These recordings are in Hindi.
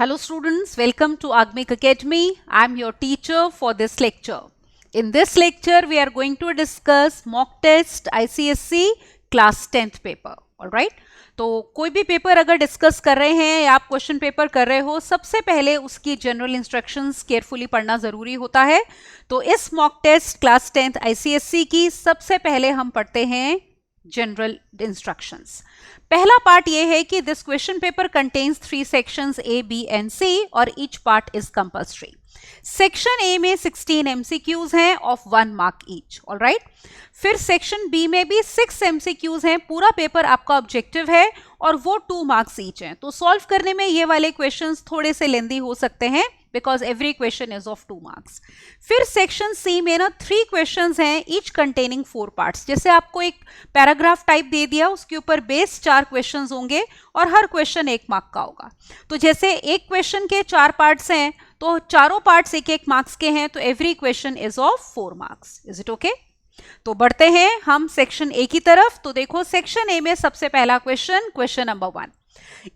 Hello students, welcome to Agmic Academy. I am your teacher for this lecture. In this lecture, we are going to discuss mock test ICSE class 10th paper. Alright? तो कोई भी पेपर अगर डिस्कस कर रहे हैं या आप क्वेश्चन पेपर कर रहे हो, सबसे पहले उसकी जनरल इंस्ट्रक्शंस केयरफुली पढ़ना ज़रूरी होता है. तो इस mock test class 10th ICSE की सबसे पहले हम पढ़ते हैं जनरल इंस्ट्रक्शंस. पहला पार्ट ये है कि this question paper contains 3 sections A, B and C और each part is compulsory. Section A में 16 MCQs हैं ऑफ 1 मार्क ईच. ऑलराइट. फिर सेक्शन B में भी 6 MCQs हैं. पूरा पेपर आपका ऑब्जेक्टिव है और वो 2 मार्क्स ईच हैं. तो सॉल्व करने में ये वाले क्वेश्चंस थोड़े से लेंदी हो सकते हैं because every question is of 2 marks. फिर सेक्शन C में ना 3 क्वेश्चंस हैं ईच कंटेनिंग 4 पार्ट्स. जैसे आपको एक पैराग्राफ टाइप दे दिया, उसके ऊपर बेस 4 क्वेश्चंस होंगे और हर क्वेश्चन 1 मार्क का होगा. तो जैसे एक क्वेश्चन के 4 पार्ट्स हैं तो चारों पार्ट्स 1-1 मार्क्स के हैं, तो every question is of 4 marks. Is it okay? तो बढ़ते हैं हम सेक्शन A की तरफ. तो देखो सेक्शन A में सबसे पहला क्वेश्चन नंबर 1.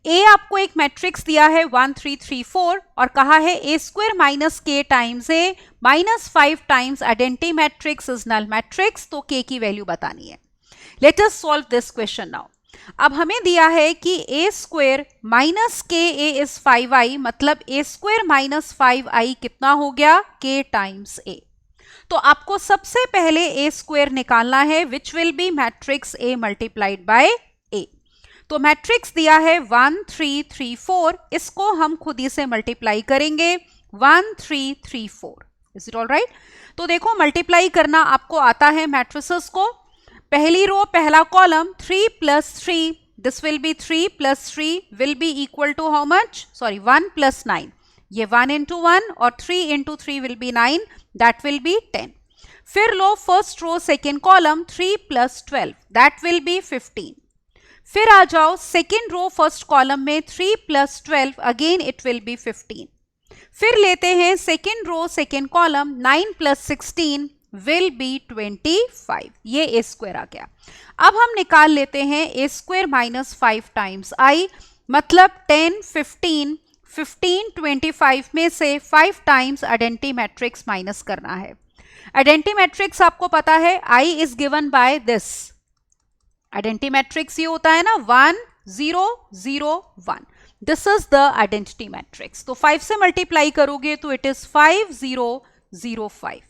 A आपको एक मैट्रिक्स दिया है 1 3 3 4 और कहा है a square minus k times a minus 5 times identity matrix is null matrix. तो k की वैल्यू बतानी है. Let us solve this question now. अब हमें दिया है कि a square minus k a is 5i, मतलब a स्क्वायर माइनस 5i कितना हो गया? k times a. तो आपको सबसे पहले a स्क्वायर निकालना है विच will B matrix a multiplied by a. तो मैट्रिक्स दिया है 1 3 3 4, इसको हम खुद ही से मल्टीप्लाई करेंगे 1 3 3 4. Is it all right? तो देखो मल्टीप्लाई करना आपको आता है मैट्रिसेस को. पहली रो पहला column 3 plus 3, this will be 3 plus 3 will be equal to how much? 1 plus 9. ये 1 इंटू 1 और 3 into 3 will be 9, that will be 10. फिर लो first row second column 3 plus 12, that will be 15. फिर आ जाओ सेकेंड रो फर्स्ट कॉलम में 3 plus 12, again it will be 15. फिर लेते हैं second row second column 9 plus 16 will be 25. ये a स्क्वायर आ गया. अब हम निकाल लेते हैं a square minus 5 times i, मतलब 10 15 15 25 में से 5 टाइम्स आइडेंटिटी मैट्रिक्स माइनस करना है. आइडेंटिटी मैट्रिक्स आपको पता है i is given by this. Identity matrix ये होता है ना 1 0 0 1. This is the identity matrix. तो 5 से मल्टीप्लाई करोगे तो इट इज 5 0 0 5.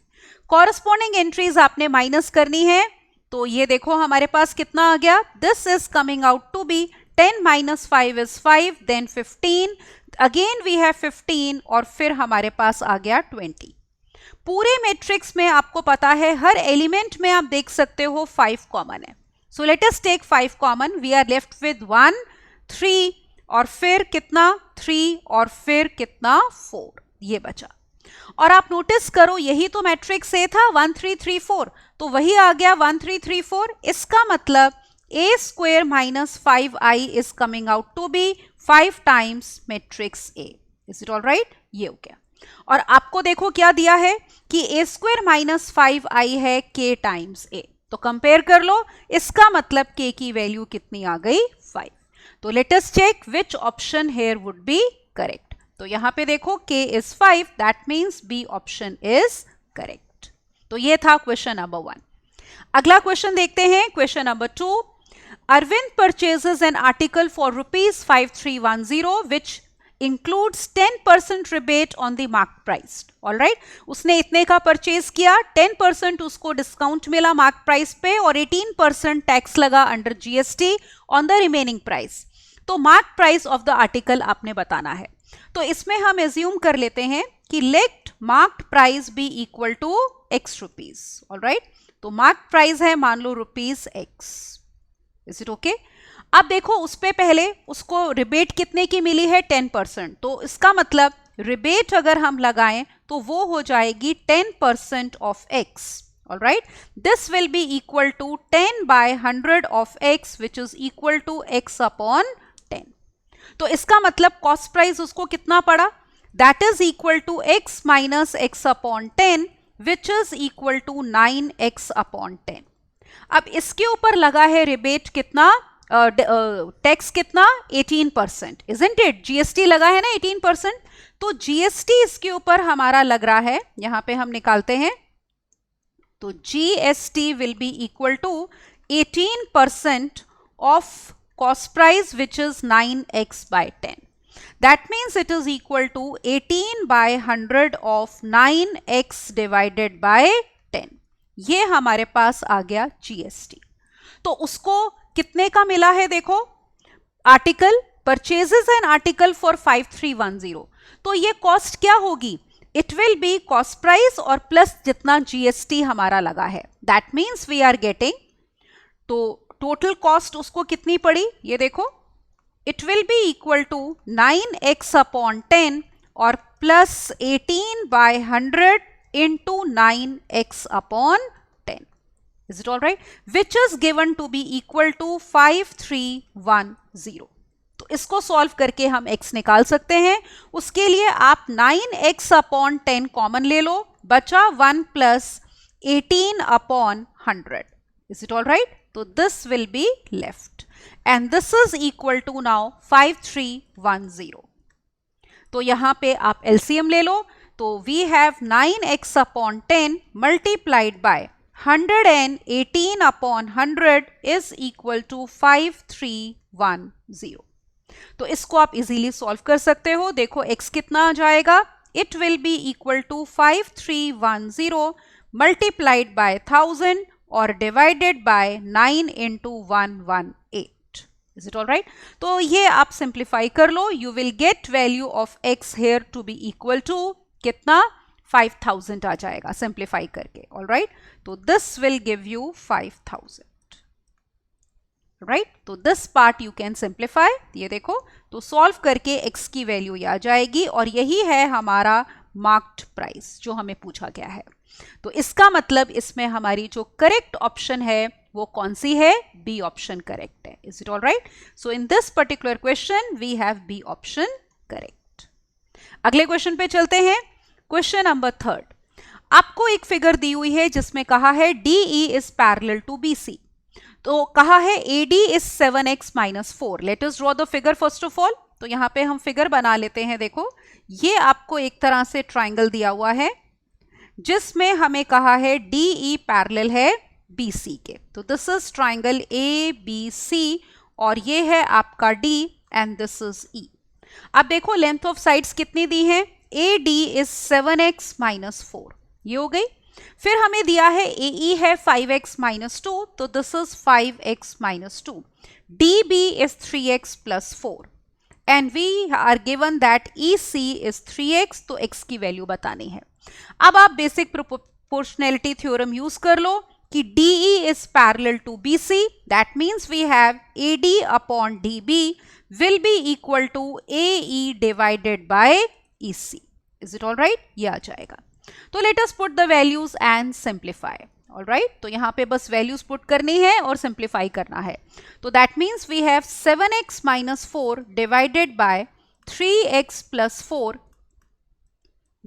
कॉरस्पॉन्डिंग एंट्रीज आपने माइनस करनी है. तो ये देखो हमारे पास कितना आ गया? This is coming out to be 10 minus 5 is 5, then 15, again we have 15 और फिर हमारे पास आ गया 20. पूरे मैट्रिक्स में आपको पता है हर एलिमेंट में आप देख सकते हो 5 कॉमन है. So let us take 5 common. We are left with 1 3 और फिर कितना 3 और फिर कितना 4. ये बचा. और आप नोटिस करो यही तो मैट्रिक्स A था 1 3 3 4, तो वही आ गया 1 3 3 4. इसका मतलब a square minus 5i is coming out to be 5 times matrix A. Is it all right? ये हो गया. और आपको देखो क्या दिया है कि a स्क्वायर माइनस 5i है k टाइम्स a. तो कंपेयर कर लो, इसका मतलब k की वैल्यू कितनी आ गई? 5. तो let us check which option here would be correct. तो यहां पे देखो k is 5, that means B option is correct. तो ये था क्वेश्चन नंबर 1. अगला क्वेश्चन देखते हैं. Question number 2. Arvind purchases an article for ₹5310 which includes 10% rebate on the mark price. All right? उसने इतने का परचेज किया, 10% उसको डिस्काउंट मिला मार्क प्राइस पे और 18% टैक्स लगा under GST on the remaining price. तो mark price of the article आपने बताना है. तो इसमें हम एज्यूम कर लेते हैं कि let marked price be equal to x rupees. All right? तो मार्क प्राइस है मान लो ₹x. Is it okay? अब देखो उस पे पहले उसको रिबेट कितने की मिली है? 10%. तो इसका मतलब रिबेट अगर हम लगाएं तो वो हो जाएगी 10% of x. All right? This will be equal to 10 by 100 of x which is equal to x upon 10. तो इसका मतलब कॉस्ट प्राइस उसको कितना पड़ा? That is equal to x minus x upon 10 which is equal to 9x upon 10. अब इसके ऊपर लगा है रिबेट कितना? टैक्स कितना 18%, इजंट इट? जीएसटी लगा है ना 18%, तो जीएसटी इसके ऊपर हमारा लग रहा है, यहां पे हम निकालते हैं, तो GST will be equal to 18% of cost price which is 9x by 10. That means it is equal to 18 by 100 of 9x divided by 10. ये हमारे पास आ गया जीएसटी। तो उसको कितने का मिला है देखो, article purchases an article for 5310, तो ये कॉस्ट क्या होगी, it will be cost price और प्लस जितना जीएसटी हमारा लगा है, that means we are getting, तो टोटल कॉस्ट उसको कितनी पड़ी ये देखो, it will be equal to 9x upon 10 और plus 18 by 100 into 9x upon 10. Is it all right? Which is given to be equal to 5310. तो इसको सॉल्व करके हम x निकाल सकते हैं। उसके लिए आप 9x upon 10 कॉमन ले लो, बचा 1 plus 18 upon 100. Is it all right? So this will be left and this is equal to now 5310. तो यहां पे आप LCM ले लो, तो we have 9x upon 10 multiplied by 118 upon 100 is equal to 5310. तो इसको आप इजीली सॉल्व कर सकते हो। देखो x कितना आ जाएगा, it will be equal to 5310 multiplied by 1000 और divided by 9 into 118. Is it all right? तो ये आप सिंप्लीफाई कर लो, you will get value of x here to B equal to कितना 5000 आ जाएगा सिंप्लीफाई करके। ऑल राइट, तो this will give you 5000, right. तो this part you can simplify, ये देखो, तो सॉल्व करके x की वैल्यू आ जाएगी और यही है हमारा मार्क्ड प्राइस जो हमें पूछा गया है। तो इसका मतलब इसमें हमारी जो करेक्ट ऑप्शन है वो कौन सी है, बी ऑप्शन करेक्ट है। Is it all right? So in this particular question we have B option correct. अगले क्वेश्चन पे चलते हैं। क्वेश्चन नंबर 3, आपको एक फिगर दी हुई है जिसमें कहा है DE is parallel to BC, तो कहा है AD is 7x minus 4। Let us draw the figure first of all. तो यहां पे हम फिगर बना लेते हैं। देखो, ये आपको एक तरह से ट्राइंगल दिया हुआ है जिसमें हमें कहा है DE पैरेलल है BC के, तो दिस इज ट्राइंगल ABC और ये है आपका D and this is E। अब देखो लेंथ ऑफ साइड्स कितनी दी है, AD इज 7x minus 4, ये हो गई। फिर हमें दिया है AE है 5x minus 2, तो this is 5x minus 2। DB is 3x plus 4 and we are given that EC is 3x, तो x की वैल्यू बतानी है। अब आप बेसिक प्रोपोर्शनैलिटी थ्योरम यूज कर लो कि DE is parallel to BC, that means we have AD upon DB will be equal to AE divided by EC. Is it all right? ये आ जाएगा। तो let us put the values and simplify. All right? तो यहाँ पे बस values put करनी है और simplify करना है। तो that means we have 7x minus 4 divided by 3x plus 4.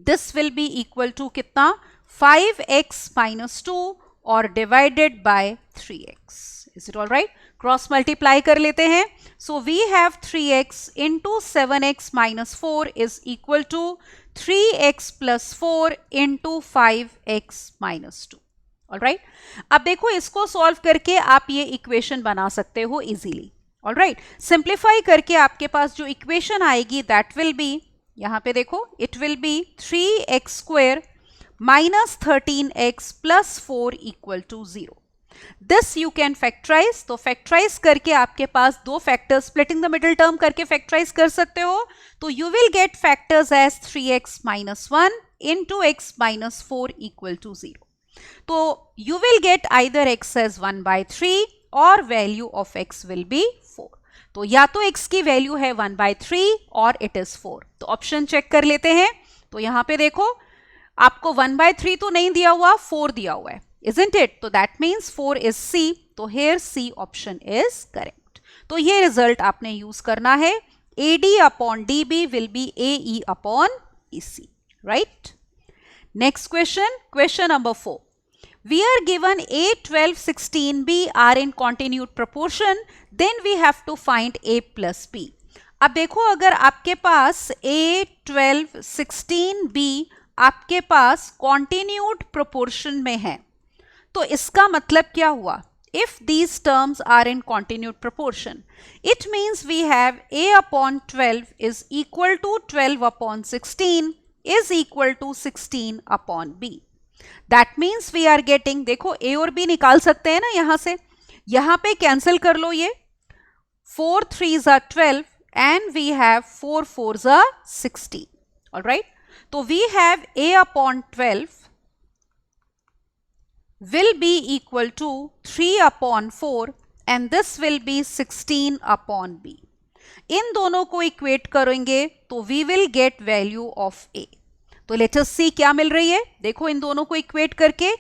This will be equal to कितना 5x minus 2 और divided by 3x. Is it all right? Cross multiply कर लेते हैं। So we have 3x into 7x minus 4 is equal to 3x plus 4 into 5x minus 2. All right? अब देखो इसको सॉल्व करके आप ये इक्वेशन बना सकते हो इजीली। All right? सिंप्लीफाई करके आपके पास जो इक्वेशन आएगी दैट विल बी, यहाँ पे देखो, it will B 3x square minus 13x plus 4 equal to 0. This you can factorize, तो factorize करके आपके पास दो factors splitting the middle term करके factorize कर सकते हो, तो you will get factors as 3x minus 1 into x minus 4 equal to 0. तो you will get either x as 1 by 3 और value of x will be 4. तो या तो x की वैल्यू है 1 by 3 और it is 4. तो ऑप्शन चेक कर लेते हैं। तो यहाँ पे देखो आपको 1 by 3 तो नहीं दिया हुआ, 4 दिया हुआ है, isn't it? तो that means 4 is C, तो here C option is correct. तो ये रिजल्ट आपने यूज करना है, AD upon DB will be AE upon EC, right? Next question, question number 4. we are given A, 12, 16, B are in continued proportion, then we have to find A plus B. अब देखो अगर आपके पास A, 12, 16, B आपके पास continued proportion में है तो इसका मतलब क्या हुआ? If these terms are in continued proportion, it means we have A upon 12 is equal to 12 upon 16 is equal to 16 upon B. That means we are getting, देखो A और B निकाल सकते हैं ना यहाँ से, यहाँ पे कैंसिल कर लो ये 4 3s are 12 and we have 4 4s are 16. All right. तो we have A upon 12 will be equal to 3 upon 4 and this will be 16 upon B. इन दोनों को इक्वेट करेंगे तो we will get value of A. तो लेट अस सी क्या मिल रही है. देखो इन दोनों को इक्वेट करके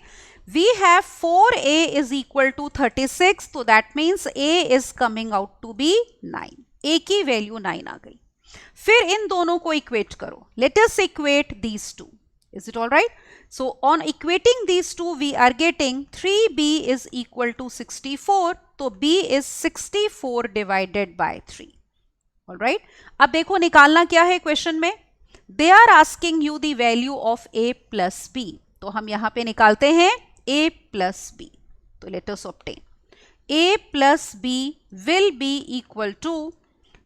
we have 4A is equal to 36, तो that means A is coming out to be 9. A की वैल्यू 9 आ गई. फिर इन दोनों को इक्वेट करो. Let us equate these two. Is it all right? So on equating these two we are getting 3B is equal to 64, तो B is 64 divided by 3. All right? अब देखो निकालना क्या है क्वेश्चन में. They are asking you the value of A plus B. तो हम यहाँ पे निकालते हैं A plus B. तो let us obtain. A plus B will be equal to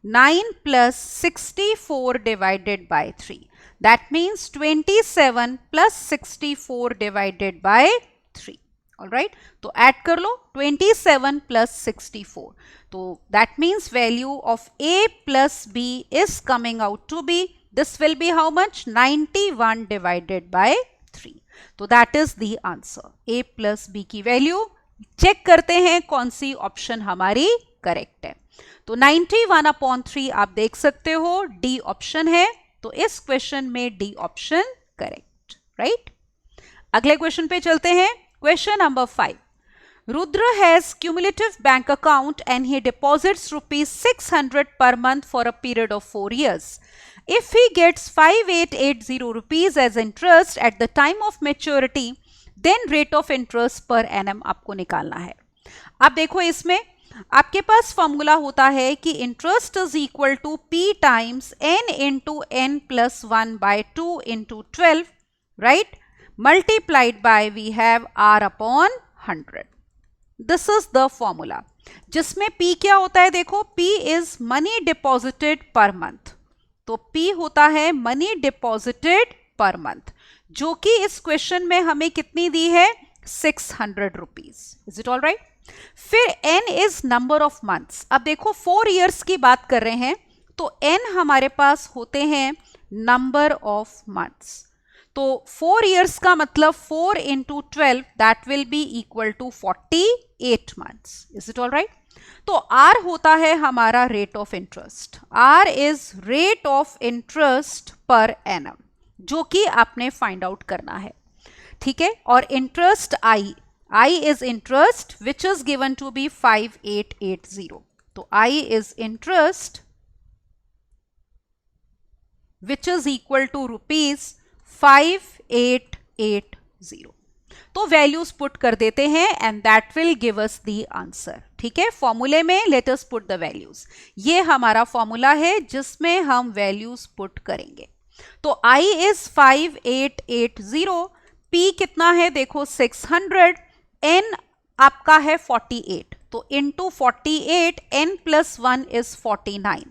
9 plus 64 divided by 3. That means 27 plus 64 divided by 3. Alright. तो add कर लो 27 plus 64. तो that means value of A plus B is coming out to be, this will be how much? 91 divided by 3. तो that is the answer. A plus B की वैल्यू चेक करते हैं कौन सी ऑप्शन हमारी करेक्ट है. तो 91 अपॉन 3 आप देख सकते हो डी ऑप्शन है. तो इस क्वेश्चन में डी ऑप्शन करेक्ट. राइट. अगले क्वेश्चन पे चलते हैं. Question number 5. Rudra has cumulative bank account and he deposits rupees 600 per month for a period of 4 years. If he gets 5880 rupees as interest at the time of maturity, then rate of interest per annum आपको निकालना है. अब देखो इसमें आपके पास फॉर्मूला होता है कि interest is equal to P times n into n plus 1 by 2 into 12, right, multiplied by we have R upon 100. This is the formula जिसमें P क्या होता है. देखो P is money deposited per month. तो P होता है मनी डिपॉजिटेड पर मंथ, जो कि इस क्वेश्चन में हमें कितनी दी है 600 rupees. Is it all right. फिर n is number of months. अब देखो 4 इयर्स की बात कर रहे हैं तो n हमारे पास होते हैं नंबर ऑफ मंथ्स. तो 4 इयर्स का मतलब 4 into 12 that will be equal to 48 months. Is it all right. तो R होता है हमारा rate of interest. R is rate of interest per annum, जो कि आपने फाइंड आउट करना है. ठीक है. और interest I is interest which is given to be 5880. तो I is interest which is equal to rupees 5880. तो वैल्यूज पुट कर देते हैं and that will give us the answer. ठीक है. फॉर्मूले में late us put the values. ये हमारा फॉर्मूला है जिसमें हम वैल्यूज पुट करेंगे. तो I is 5880. P कितना है देखो 600. n आपका है 48. तो इंटू 48 n प्लस 1 इज 49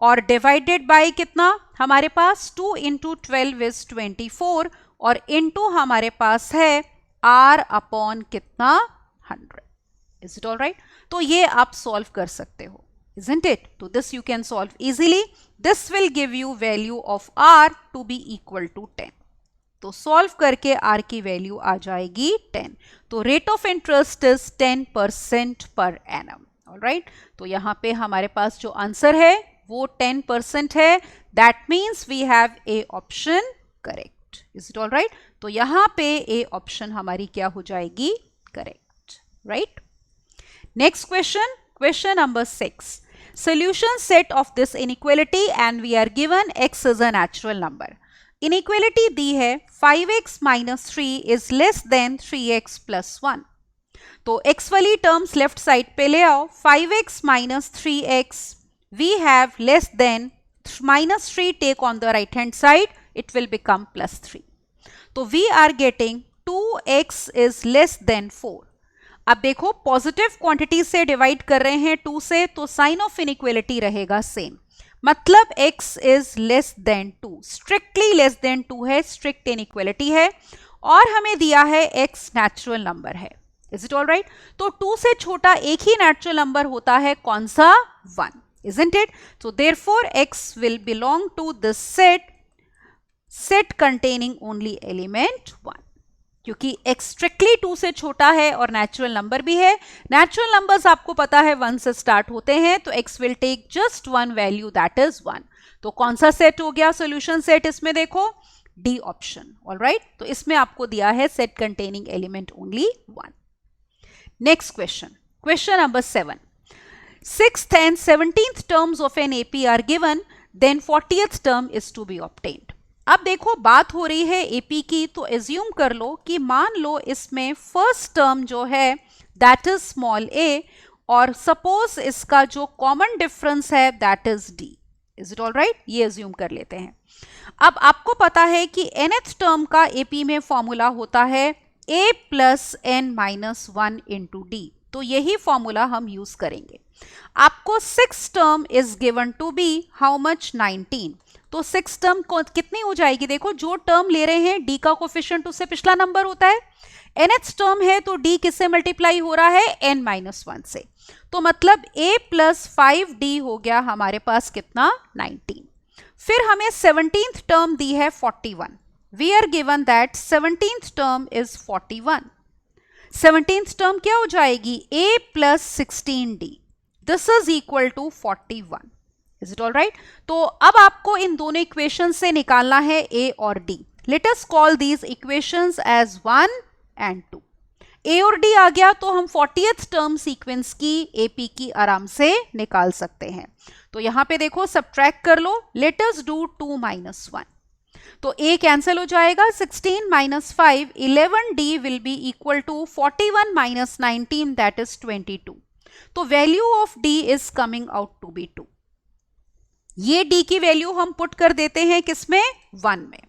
और डिवाइडेड बाय कितना हमारे पास 2 इंटू 12 इज 24 और इंटू हमारे पास है R अपॉन कितना 100. Is it all right. तो ये आप सॉल्व कर सकते हो. isn't it? तो this you can solve easily. This will give you value of R to be equal to 10. तो सॉल्व करके R की वैल्यू आ जाएगी 10. तो rate of interest is 10% per annum. Alright. तो यहाँ पे हमारे पास जो आंसर है वो 10% है. That means we have A option correct. Is it all right. तो यहाँ पे ए ऑप्शन हमारी क्या हो जाएगी correct. Right. Next question, question number 6. Solution set of this inequality and we are given x is a natural number. Inequality दी है 5x minus 3 is less than 3x plus 1। तो x वाली टर्म्स लेफ्ट साइड पे ले आओ, 5x minus 3x we have less than minus 3 take on the right hand side, it will become plus 3. तो we are getting 2x is less than 4. अब देखो पॉजिटिव क्वांटिटी से डिवाइड कर रहे हैं 2 से, तो साइन ऑफ इनइक्वलिटी रहेगा सेम, मतलब x is less than 2, strictly less than 2 है, स्ट्रिक्ट इनइक्वलिटी है, और हमें दिया है x नेचुरल नंबर है। Is it all right? तो 2 से छोटा एक ही नेचुरल नंबर होता है, कौन सा? 1, isn't it? So therefore x will belong to this set containing only element 1, क्योंकि x स्ट्रिक्टली 2 से छोटा है और नेचुरल नंबर भी है। नेचुरल नंबर्स आपको पता है 1 से स्टार्ट होते हैं, तो x will take just one value, that is 1। तो कौन सा सेट हो गया सॉल्यूशन सेट? इसमें देखो डी ऑप्शन। ऑलराइट, तो इसमें आपको दिया है set containing element only 1। Next question, question number 7, 6th and 17th terms of an AP are given, then 40th term is to be obtained। अब देखो बात हो रही है AP की, तो एज्यूम कर लो कि मान लो इसमें फर्स्ट टर्म जो है दैट इज स्मॉल a, और सपोज इसका जो कॉमन डिफरेंस है that is d। Is it all right? ये एज्यूम कर लेते हैं। अब आपको पता है कि nth टर्म का AP में फॉर्मूला होता है a plus n minus 1 into d, तो यही फॉर्मूला हम यूज करेंगे। आपको 6 term is given to be how much? 19। तो 6 टर्म कितनी हो जाएगी? देखो जो टर्म ले रहे हैं d का कोफिशिएंट उससे पिछला नंबर होता है, nth टर्म है तो d किससे मल्टीप्लाई हो रहा है? n माइनस 1 से, तो मतलब a प्लस 5d हो गया हमारे पास कितना? 19। फिर हमें 17th टर्म दी है 41, we are given that 17th term is 41। 17th term क्या हो जाएगी? a plus 16d, this is equal to 41। Is it all right? तो अब आपको इन दोनों इक्वेशन से निकालना है a और d। Let us call these equations as 1 and 2। a और d आ गया तो हम 40th टर्म सीक्वेंस की AP की आराम से निकाल सकते हैं। तो यहां पे देखो सब्ट्रैक्ट कर लो, लेट अस डू 2 माइनस 1, तो a कैंसिल हो जाएगा, 16 minus 5 11d will be equal to 41 minus 19 that is 22। तो value of d is coming out to be 2। ये d की वैल्यू हम पुट कर देते हैं किसमें? 1 में,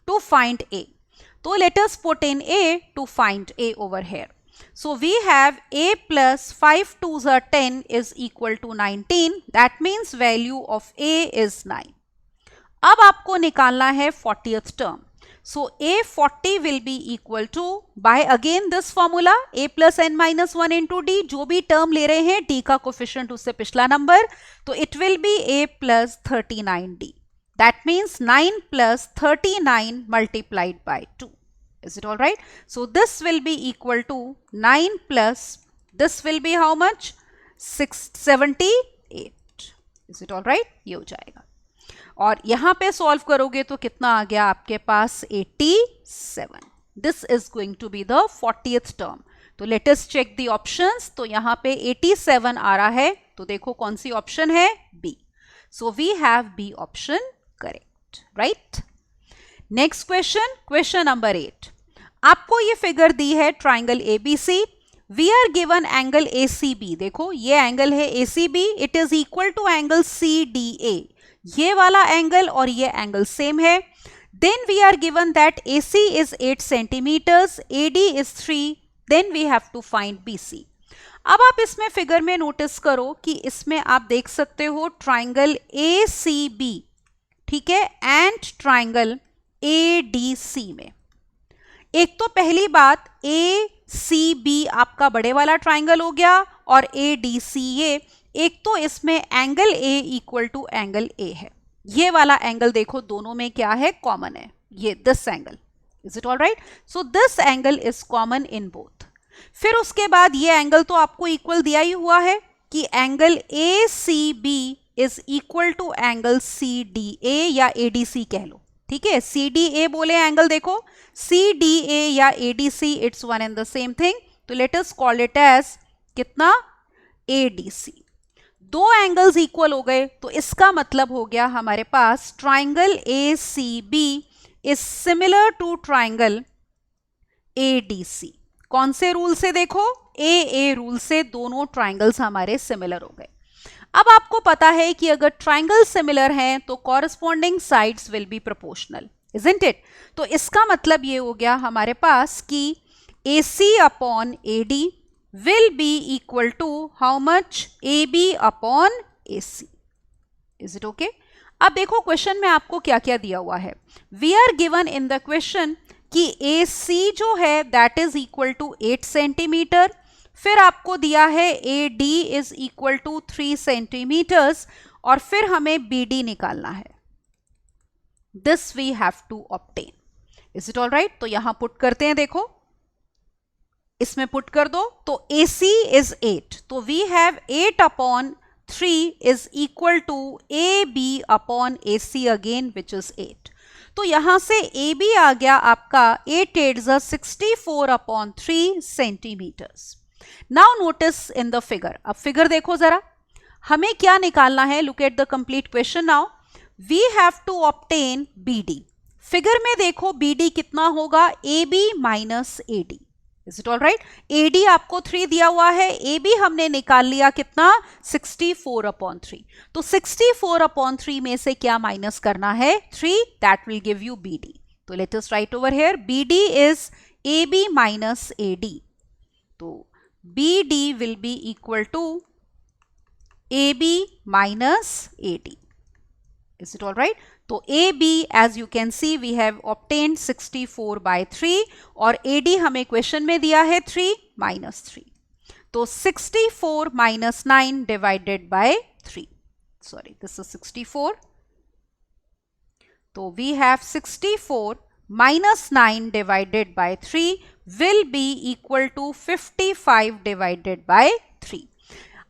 टू फाइंड a। तो let us put in a to find a over here. So we have a plus 5 2s are 10 is equal to 19, that means value of a is 9। अब आपको निकालना है 40th term, so a 40 will be equal to by again this formula a plus n minus 1 into d, जो भी टर्म ले रहे हैं d का कोफिशिएंट उससे पिछला नंबर, तो it will be a plus 39d, that means 9 plus 39 multiplied by 2। Is it all right? So this will be equal to 9 plus this will be how much? 678। Is it all right? ये हो जाएगा, और यहां पे सॉल्व करोगे तो कितना आ गया आपके पास? 87। This is going to be the 40th term. तो let us check the options. तो यहां पे 87 आ रहा है, तो देखो कौन सी ऑप्शन है? B. So we have B option correct, right? Next question, question number 8। आपको ये फिगर दी है triangle ABC, we are given angle ACB। देखो ये एंगल है ACB, it is equal to angle CDA। ये वाला एंगल और ये एंगल सेम है। Then we are given that AC is 8 centimeters, AD is 3, then we have to find BC। अब आप इसमें फिगर में नोटिस करो कि इसमें आप देख सकते हो ट्राइंगल ACB, ठीक है, एंड ट्राइंगल ADC में। एक तो पहली बात ACB आपका बड़े वाला ट्राइंगल हो गया, और ADC ये, एक तो इसमें angle A equal to angle A है। ये वाला एंगल देखो दोनों में क्या है? कॉमन है, ये this angle. Is it all right? So this angle is common in both. फिर उसके बाद ये एंगल तो आपको इक्वल दिया ही हुआ है कि angle ACB is equal to angle CDA या ADC कह लो, ठीक है। CDA बोले एंगल, देखो CDA या ADC it's one and the same thing, तो let us call it as कितना? ADC। दो एंगल्स इक्वल हो गए, तो इसका मतलब हो गया हमारे पास triangle ACB is similar to triangle ADC। कौन से रूल से? देखो AA रूल से दोनों ट्राइंगल्स हमारे सिमिलर हो गए। अब आपको पता है कि अगर ट्राइंगल सिमिलर हैं तो corresponding sides will be proportional, isn't it? तो इसका मतलब ये हो गया हमारे पास कि AC upon AD will be equal to how much? AB upon AC। Is it okay? अब देखो क्वेश्चन में आपको क्या क्या दिया हुआ है। We are given in the question कि AC जो है that is equal to 8 centimeter, फिर आपको दिया है AD is equal to 3 centimeters, और फिर हमें BD निकालना है। This we have to obtain. Is it all right? तो यहां पुट करते हैं, देखो इसमें पुट कर दो। तो AC इज 8, तो we have 8 upon 3 is equal to AB upon AC again which is 8। तो यहां से AB आ गया आपका 8 8 64 upon 3 centimeters. Now notice in the figure. अब फिगर देखो जरा, हमें क्या निकालना है? Look at the complete question now. We have to obtain BD। Figure में देखो BD कितना होगा? AB minus AD। Is it all right? AD आपको 3 दिया हुआ है, AB हमने निकाल लिया कितना? 64 अपॉन 3। तो 64 अपॉन 3 में से क्या माइनस करना है? 3, that will give you BD। तो let us right over here, BD is AB minus AD। तो BD will be equal to AB minus AD. Is it all right? तो AB as you can see we have obtained 64 by 3 और AD हमें क्वेश्चन में दिया है 3 minus 3. तो 64 minus 9 divided by 3. Sorry, this is 64. तो we have 64 minus 9 divided by 3 will be equal to 55 divided by 3.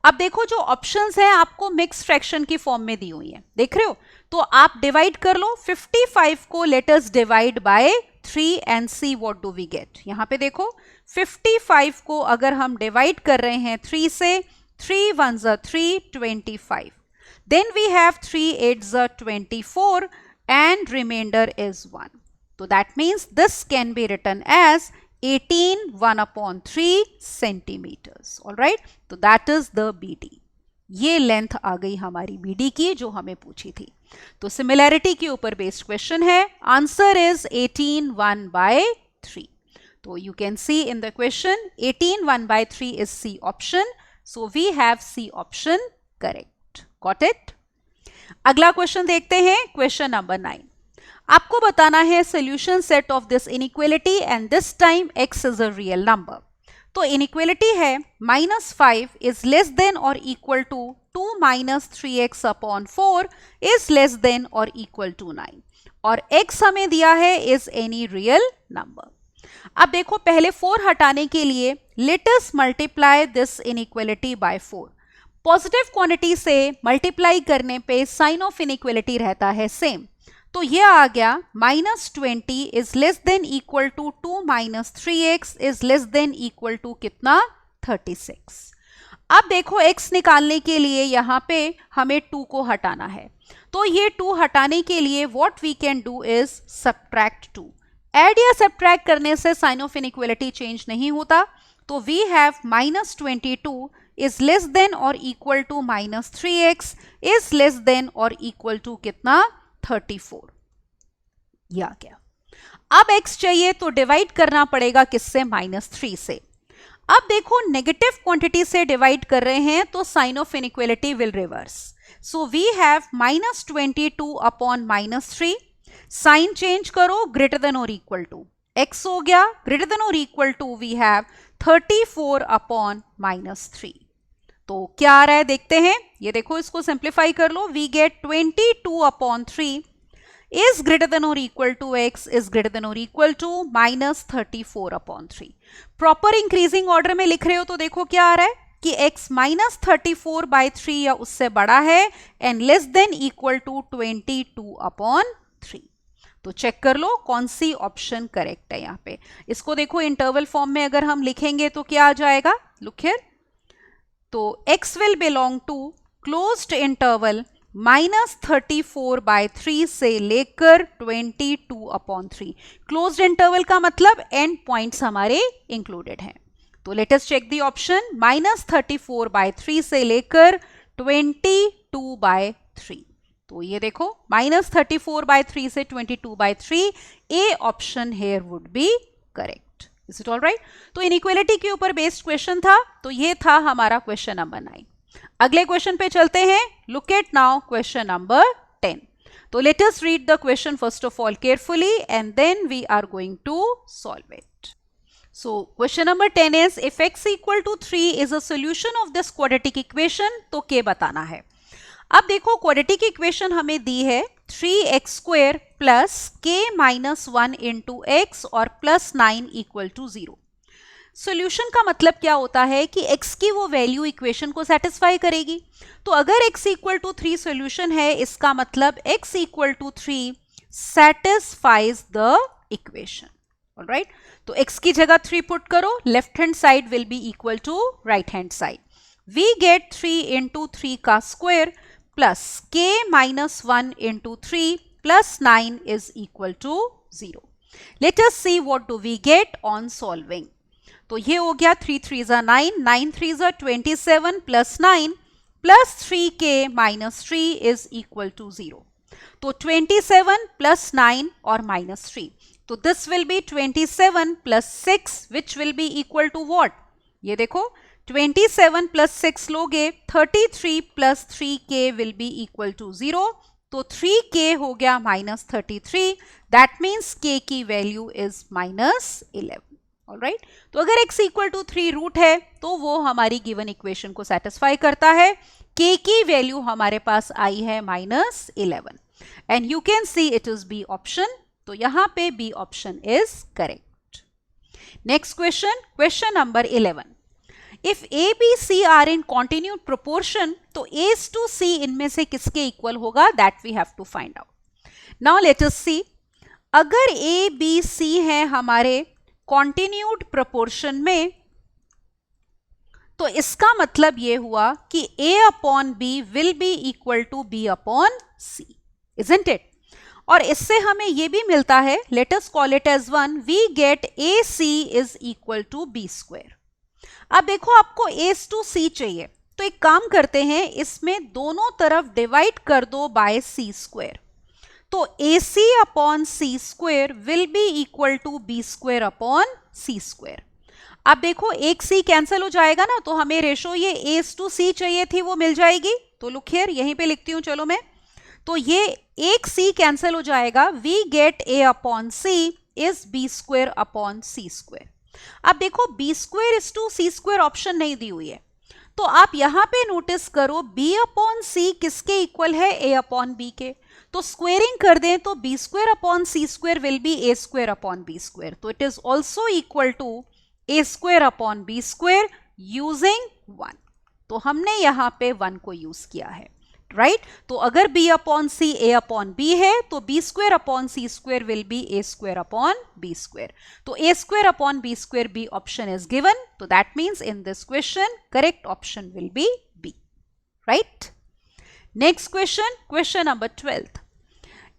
अब देखो जो ऑप्शंस हैं आपको मिक्स फ्रैक्शन की फॉर्म में दी हुई है, देख रहे हो? तो आप डिवाइड कर लो 55 को, let us divide by 3 and see what do we get. यहां पे देखो 55 को अगर हम डिवाइड कर रहे हैं 3 से, 3 1s are 3, 25, then we have 3 8s are 24 and remainder is 1. So that means this can be written as 18 1 upon 3 centimeters. All right. तो that is the BD. ये लेंथ आ गई हमारी BD की जो हमें पूछी थी। तो सिमिलैरिटी के ऊपर बेस्ड क्वेश्चन है। Answer is 18 1 by 3. तो you can see in the question 18 1 by 3 is C option. So we have C option correct. Got it? अगला क्वेश्चन देखते हैं, क्वेश्चन नंबर 9। आपको बताना है solution set of this inequality and this time x is a real number. तो इनइक्वालिटी है -5 इज लेस देन और equal to 2 minus 3x upon 4 is less than और इक्वल टू 9, और x हमें दिया है इज एनी रियल नंबर। अब देखो पहले 4 हटाने के लिए let us multiply this inequality by 4। Positive quantity से मल्टीप्लाई करने पे साइन ऑफ इनइक्वालिटी रहता है सेम। तो ये आ गया -20 is less than equal to 2 minus 3x is less than equal to कितना? 36। अब देखो x निकालने के लिए यहाँ पे हमें 2 को हटाना है। तो ये 2 हटाने के लिए what we can do is subtract 2। Add या सब्ट्रैक्ट करने से साइन ऑफ इनइक्वालिटी चेंज नहीं होता। तो we have -22 is less than और equal to -3x is less than और इक्वल टू कितना? 34। या क्या? अब x चाहिए तो डिवाइड करना पड़ेगा किससे? -3 से। अब देखो नेगेटिव क्वांटिटी से डिवाइड कर रहे हैं तो sign of inequality will reverse. So we have -22 upon -3। Sign change करो, ग्रेटर देन और इक्वल टू, x हो गया ग्रेटर देन और equal to we have 34 upon -3। तो क्या आ रहा है देखते हैं। ये देखो इसको सिंप्लीफाई कर लो, we get 22 upon 3 is greater than or equal to x is greater than or equal to -34 upon 3. Proper increasing order में लिख रहे हो तो देखो क्या आ रहा है कि x -34 by 3 या उससे बड़ा है and less than equal to 22 upon 3। तो चेक कर लो कौन सी ऑप्शन करेक्ट है यहाँ पे। इसको देखो इंटरवल फॉर्म में अगर हम लिखेंगे तो क्या आ जाएगा? Look here. तो x will belong to closed interval -34/3 से लेकर 22/3। क्लोज्ड इंटरवल का मतलब एंड पॉइंट्स हमारे इंक्लूडेड हैं। तो let us check the option. -34/3 से लेकर 22/3। तो ये देखो -34/3 से 22/3, A option here would be correct. Is it all right? तो इनइक्वालिटी के ऊपर बेस्ड क्वेश्चन था, तो ये था हमारा क्वेश्चन नंबर 9। अगले क्वेश्चन पे चलते हैं। Look at now question number 10। तो let us read the question first of all carefully and then we are going to solve it. So question number 10 is if x equal to 3 is a solution of this quadratic equation, तो k बताना है। अब देखो क्वाड्रेटिक इक्वेशन हमें दी है 3x² plus k minus 1 into x और प्लस 9 इक्वल टू 0। सोल्यूशन का मतलब क्या होता है कि x की वो वैल्यू इक्वेशन को सेटिस्फाई करेगी। तो अगर x इक्वल टू 3 सोल्यूशन है, इसका मतलब x equal to 3 satisfies the equation. Alright, तो x की जगह 3 पुट करो, left hand side will be equal to right hand side. We get 3 into 3 का square plus k minus 1 into 3 plus 9 is equal to 0। Let us see what do we get on solving. तो ये हो गया 3 3 9, 9 3 27 plus 9 plus 3k minus 3 is equal to 0। तो 27 प्लस 9 और माइनस 3, तो this will be 27 plus 6 which will be equal to what? ये देखो 27 प्लस 6 लोगे 33 plus 3k will be equal to 0। तो 3k हो गया माइनस 33, दैट मीन्स k की वैल्यू इज माइनस 11। ऑलराइट, तो अगर x इक्वल टू 3 रूट है तो वो हमारी गिवन इक्वेशन को सेटिस्फाई करता है। k की वैल्यू हमारे पास आई है minus 11 and you can see it is B option. तो यहां पे B option is correct. Next question, question number 11। If A B C are in continued proportion, तो a to c इनमें से किसके इक्वल होगा, that we have to find out. Now let us see, अगर a b c है हमारे कॉन्टिन्यूड प्रोपोर्शन में, तो इसका मतलब ये हुआ कि a upon b will be equal to b upon c, isn't it? और इससे हमें ये भी मिलता है, let us call it as 1, we get ac is equal to b square. अब देखो आपको a to c चाहिए, तो एक काम करते हैं, इसमें दोनों तरफ डिवाइड कर दो बाय c स्क्वायर। तो ac upon c square will be equal to b square upon c square. अब देखो एक c कैंसिल हो जाएगा ना, तो हमें रेशो ये a to c चाहिए थी वो मिल जाएगी। तो लुक हियर, यहीं पे लिखती हूं चलो मैं। तो ये एक c कैंसिल हो जाएगा, we get a upon c is b square upon c square. अब देखो b square is to c square option नहीं दी हुई है, तो आप यहां पे नोटिस करो b अपॉन c किसके इक्वल है, a अपॉन b के। तो स्क्वेयरिंग कर दें तो b square upon c square will be a square upon b square. तो it is also equal to a square upon b square using 1। तो हमने यहां पे 1 को यूज किया है, राइट? तो अगर b upon c a upon b है, तो b square upon c square will be a square upon b square. तो a square upon b square b option is given, तो that means in this question correct option will be b, right? Next question, question number 12।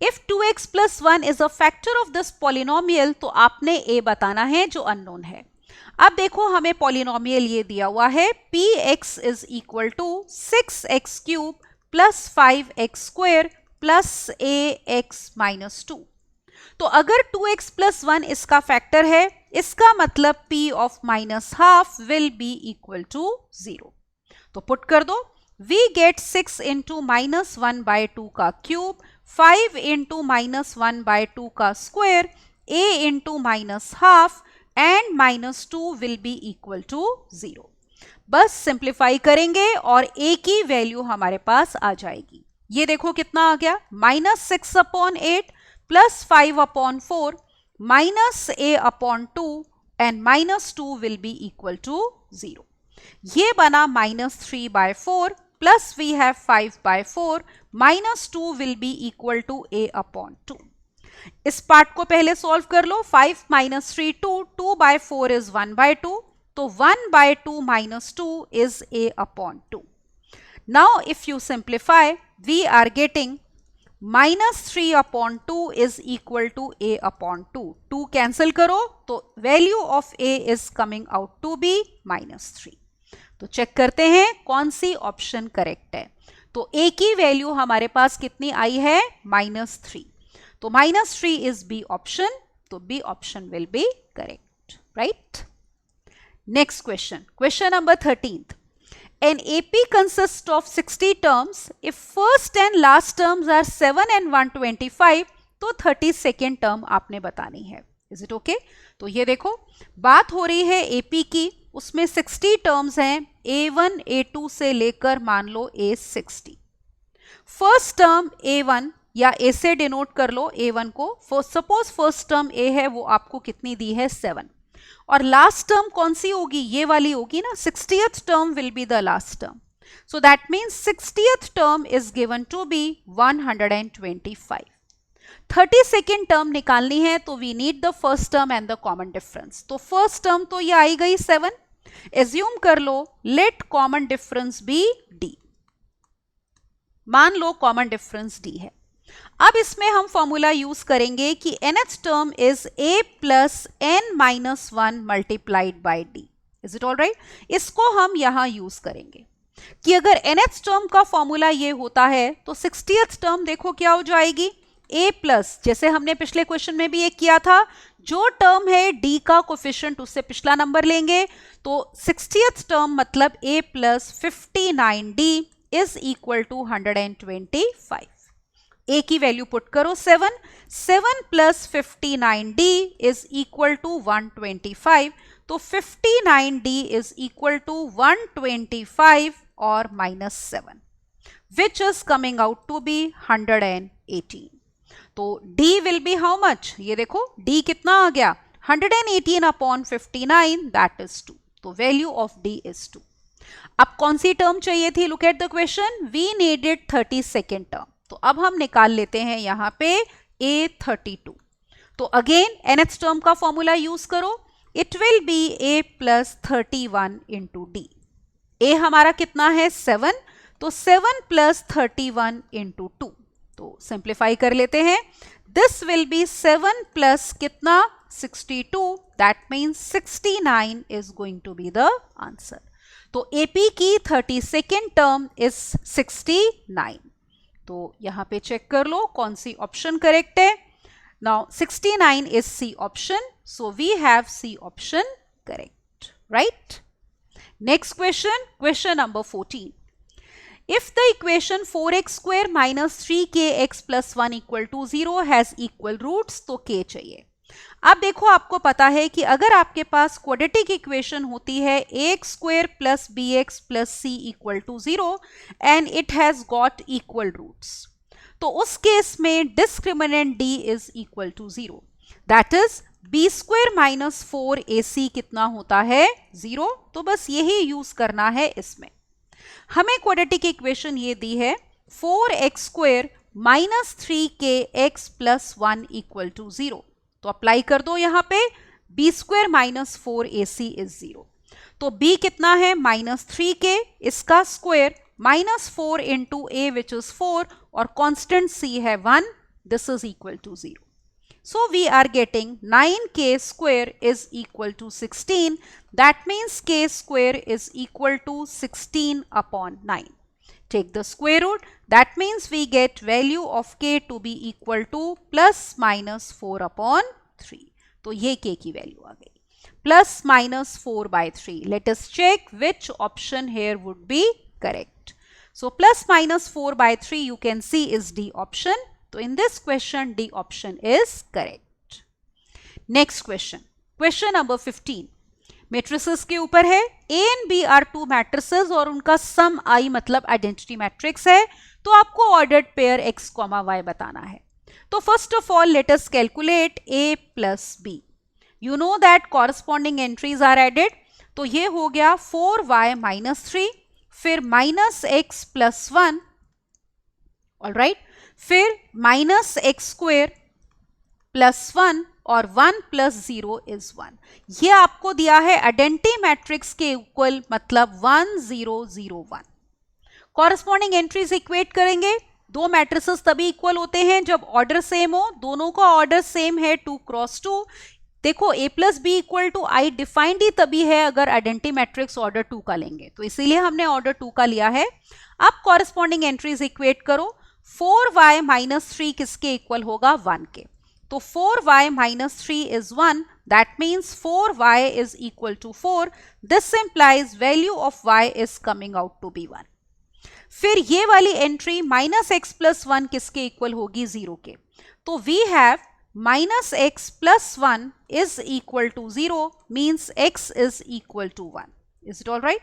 If 2x plus 1 is a factor of this polynomial, तो आपने a बताना है जो अननोन है। अब देखो हमें पॉलिनोमियल ये दिया हुआ है px is equal to 6x cube plus 5x square plus ax minus 2। तो अगर 2x प्लस 1 इसका फैक्टर है, इसका मतलब p of minus half will be equal to 0। तो पुट कर दो, we get 6 into minus 1 by 2 का क्यूब, 5 इंटू माइनस 1 बाय 2 का square, a into minus half and minus 2 will be equal to 0। बस सिंप्लीफाई करेंगे और a की वैल्यू हमारे पास आ जाएगी। ये देखो कितना आ गया, minus 6 upon 8 plus 5 upon 4 minus a upon 2 and minus 2 will be equal to 0। ये बना minus 3 by 4 plus we have 5 by 4 minus 2 will be equal to a upon 2। इस पार्ट को पहले सॉल्व कर लो, 5 माइनस 3 2, 2 बाय 4 इज 1 बाय 2, तो 1 by 2 minus 2 is a upon 2। Now if you simplify, we are getting minus 3 upon 2 is equal to a upon 2. 2 cancel करो तो value of a is coming out to be minus 3. तो चेक करते हैं कौन सी ऑप्शन करेक्ट है. तो a की वैल्यू हमारे पास कितनी आई है, माइनस 3. तो माइनस 3 इज बी ऑप्शन. तो B option will be correct, right. Next question, question number 13th. An AP consists of 60 terms. If first and last terms are 7 and 125, तो 32nd term आपने बतानी है. Is it okay? तो ये देखो, बात हो रही है AP की, उसमें 60 टर्म्स हैं, A1 A2 से लेकर मान लो A60. फर्स्ट टर्म A1 या A से डिनोट कर लो A1 को. सपोज फर्स्ट टर्म A है, वो आपको कितनी दी है, 7. और लास्ट टर्म कौन सी होगी, ये वाली होगी ना, 60th term will be the last term. So that means 60th term is given to be 125. 32nd term निकालनी है, तो we need the first term and the common difference. तो फर्स्ट टर्म तो ये आई गई 7. एज्यूम कर लो, let common difference be D. मान लो कॉमन डिफरेंस डी है. अब इसमें हम फॉर्मूला यूज करेंगे कि nth term is a plus n minus 1 multiplied by D. Is it all right? इसको हम यहां यूज करेंगे कि अगर nth टर्म का फॉर्मूला ये होता है तो 60th टर्म देखो क्या हो जाएगी, a प्लस, जैसे हमने पिछले क्वेश्चन में भी एक किया था, जो टर्म है d का कोफिशिएंट उससे पिछला नंबर लेंगे. तो 60th टर्म मतलब a plus 59d is equal to 125. a की वैल्यू पुट करो 7. 7 plus 59d is equal to 125. तो 59d इज इक्वल टू 125 और minus 7, which is coming out to be 118. तो d will be how much, ये देखो d कितना आ गया, 118 अपॉन 59, दैट इज 2. तो वैल्यू ऑफ d इज 2. अब कौन सी टर्म चाहिए थी, look at the question, we needed 32nd term. तो अब हम निकाल लेते हैं यहां पे A32. तो अगेन nth टर्म का फॉर्मूला यूज करो, it will be a plus 31 into D. a हमारा कितना है, 7. तो 7 प्लस 31 इंटू 2. तो सिंप्लीफाई कर लेते हैं. दिस विल बी 7 प्लस कितना, 62. That means 69 is going to be the answer. तो AP की 32nd टर्म इज 69. तो यहां पे चेक कर लो कौन सी ऑप्शन करेक्ट है. Now 69 is C option, so we have C option correct, right. Next question, question number 14. If the equation 4x square minus 3kx plus 1 equal to 0 has equal roots, तो k चाहिए. अब देखो, आपको पता है कि अगर आपके पास क्वाड्रेटिक इक्वेशन होती है ax square plus bx plus c equal to 0 and it has got equal roots, तो उस केस में discriminant d is equal to 0. That is b square minus 4ac कितना होता है, 0. तो बस यही यूज करना है इसमें. हमें क्वाड्रेटिक इक्वेशन ये दी है 4x square minus 3kx plus 1 equal to 0. तो अप्लाई कर दो यहां पे, b square minus 4ac is 0. तो b कितना है, माइनस 3k, इसका square minus 4 into a which is 4 और कांस्टेंट c है 1, this is equal to 0. So we are getting 9k square is equal to 16. That means k square is equal to 16 upon 9. Take the square root, that means we get value of k to be equal to plus minus 4 upon 3. तो ये k की वैल्यू आ गई, plus minus 4 by 3. Let us check which option here would be correct. So plus minus 4 by 3 you can see is D option. So in this question D option is correct. Next question, question number 15. Matrices के ऊपर है. A and B are two matrices और उनका सम I मतलब आइडेंटिटी मैट्रिक्स है. तो आपको ऑर्डर्ड पेयर x, y बताना है. तो first of all let us calculate A plus B. You know that corresponding entries are added. तो ये हो गया 4y माइनस 3, फिर माइनस x प्लस 1, ऑलराइट, फिर माइनस x स्क्वायर प्लस 1 और 1 प्लस 0 इज 1. ये आपको दिया है आइडेंटिटी मैट्रिक्स के इक्वल मतलब 1 0 0 1. कॉरस्पॉन्डिंग एंट्रीज इक्वेट करेंगे, दो मैट्रिसेस तभी इक्वल होते हैं जब ऑर्डर सेम हो, दोनों का ऑर्डर सेम है 2 क्रॉस 2। देखो a plus B equal to I defined ही तभी है अगर आइडेंटिटी मैट्रिक्स ऑर्डर 2 का लेंगे, तो इसीलिए हमने ऑर्डर 2 का लिया है। अब कॉरस्पॉन्डिंग एंट्रीज इक्वेट करो, 4y माइनस 3 किसके इक्वल होगा 1 के, तो 4y minus 3 is 1, that means 4y is equal to 4, this implies value of y is coming out to be 1। फिर ये वाली एंट्री माइनस एक्स प्लस 1 किसके इक्वल होगी 0 के, तो we have minus x plus 1 is equal to 0 means x is equal to 1. Is it all right?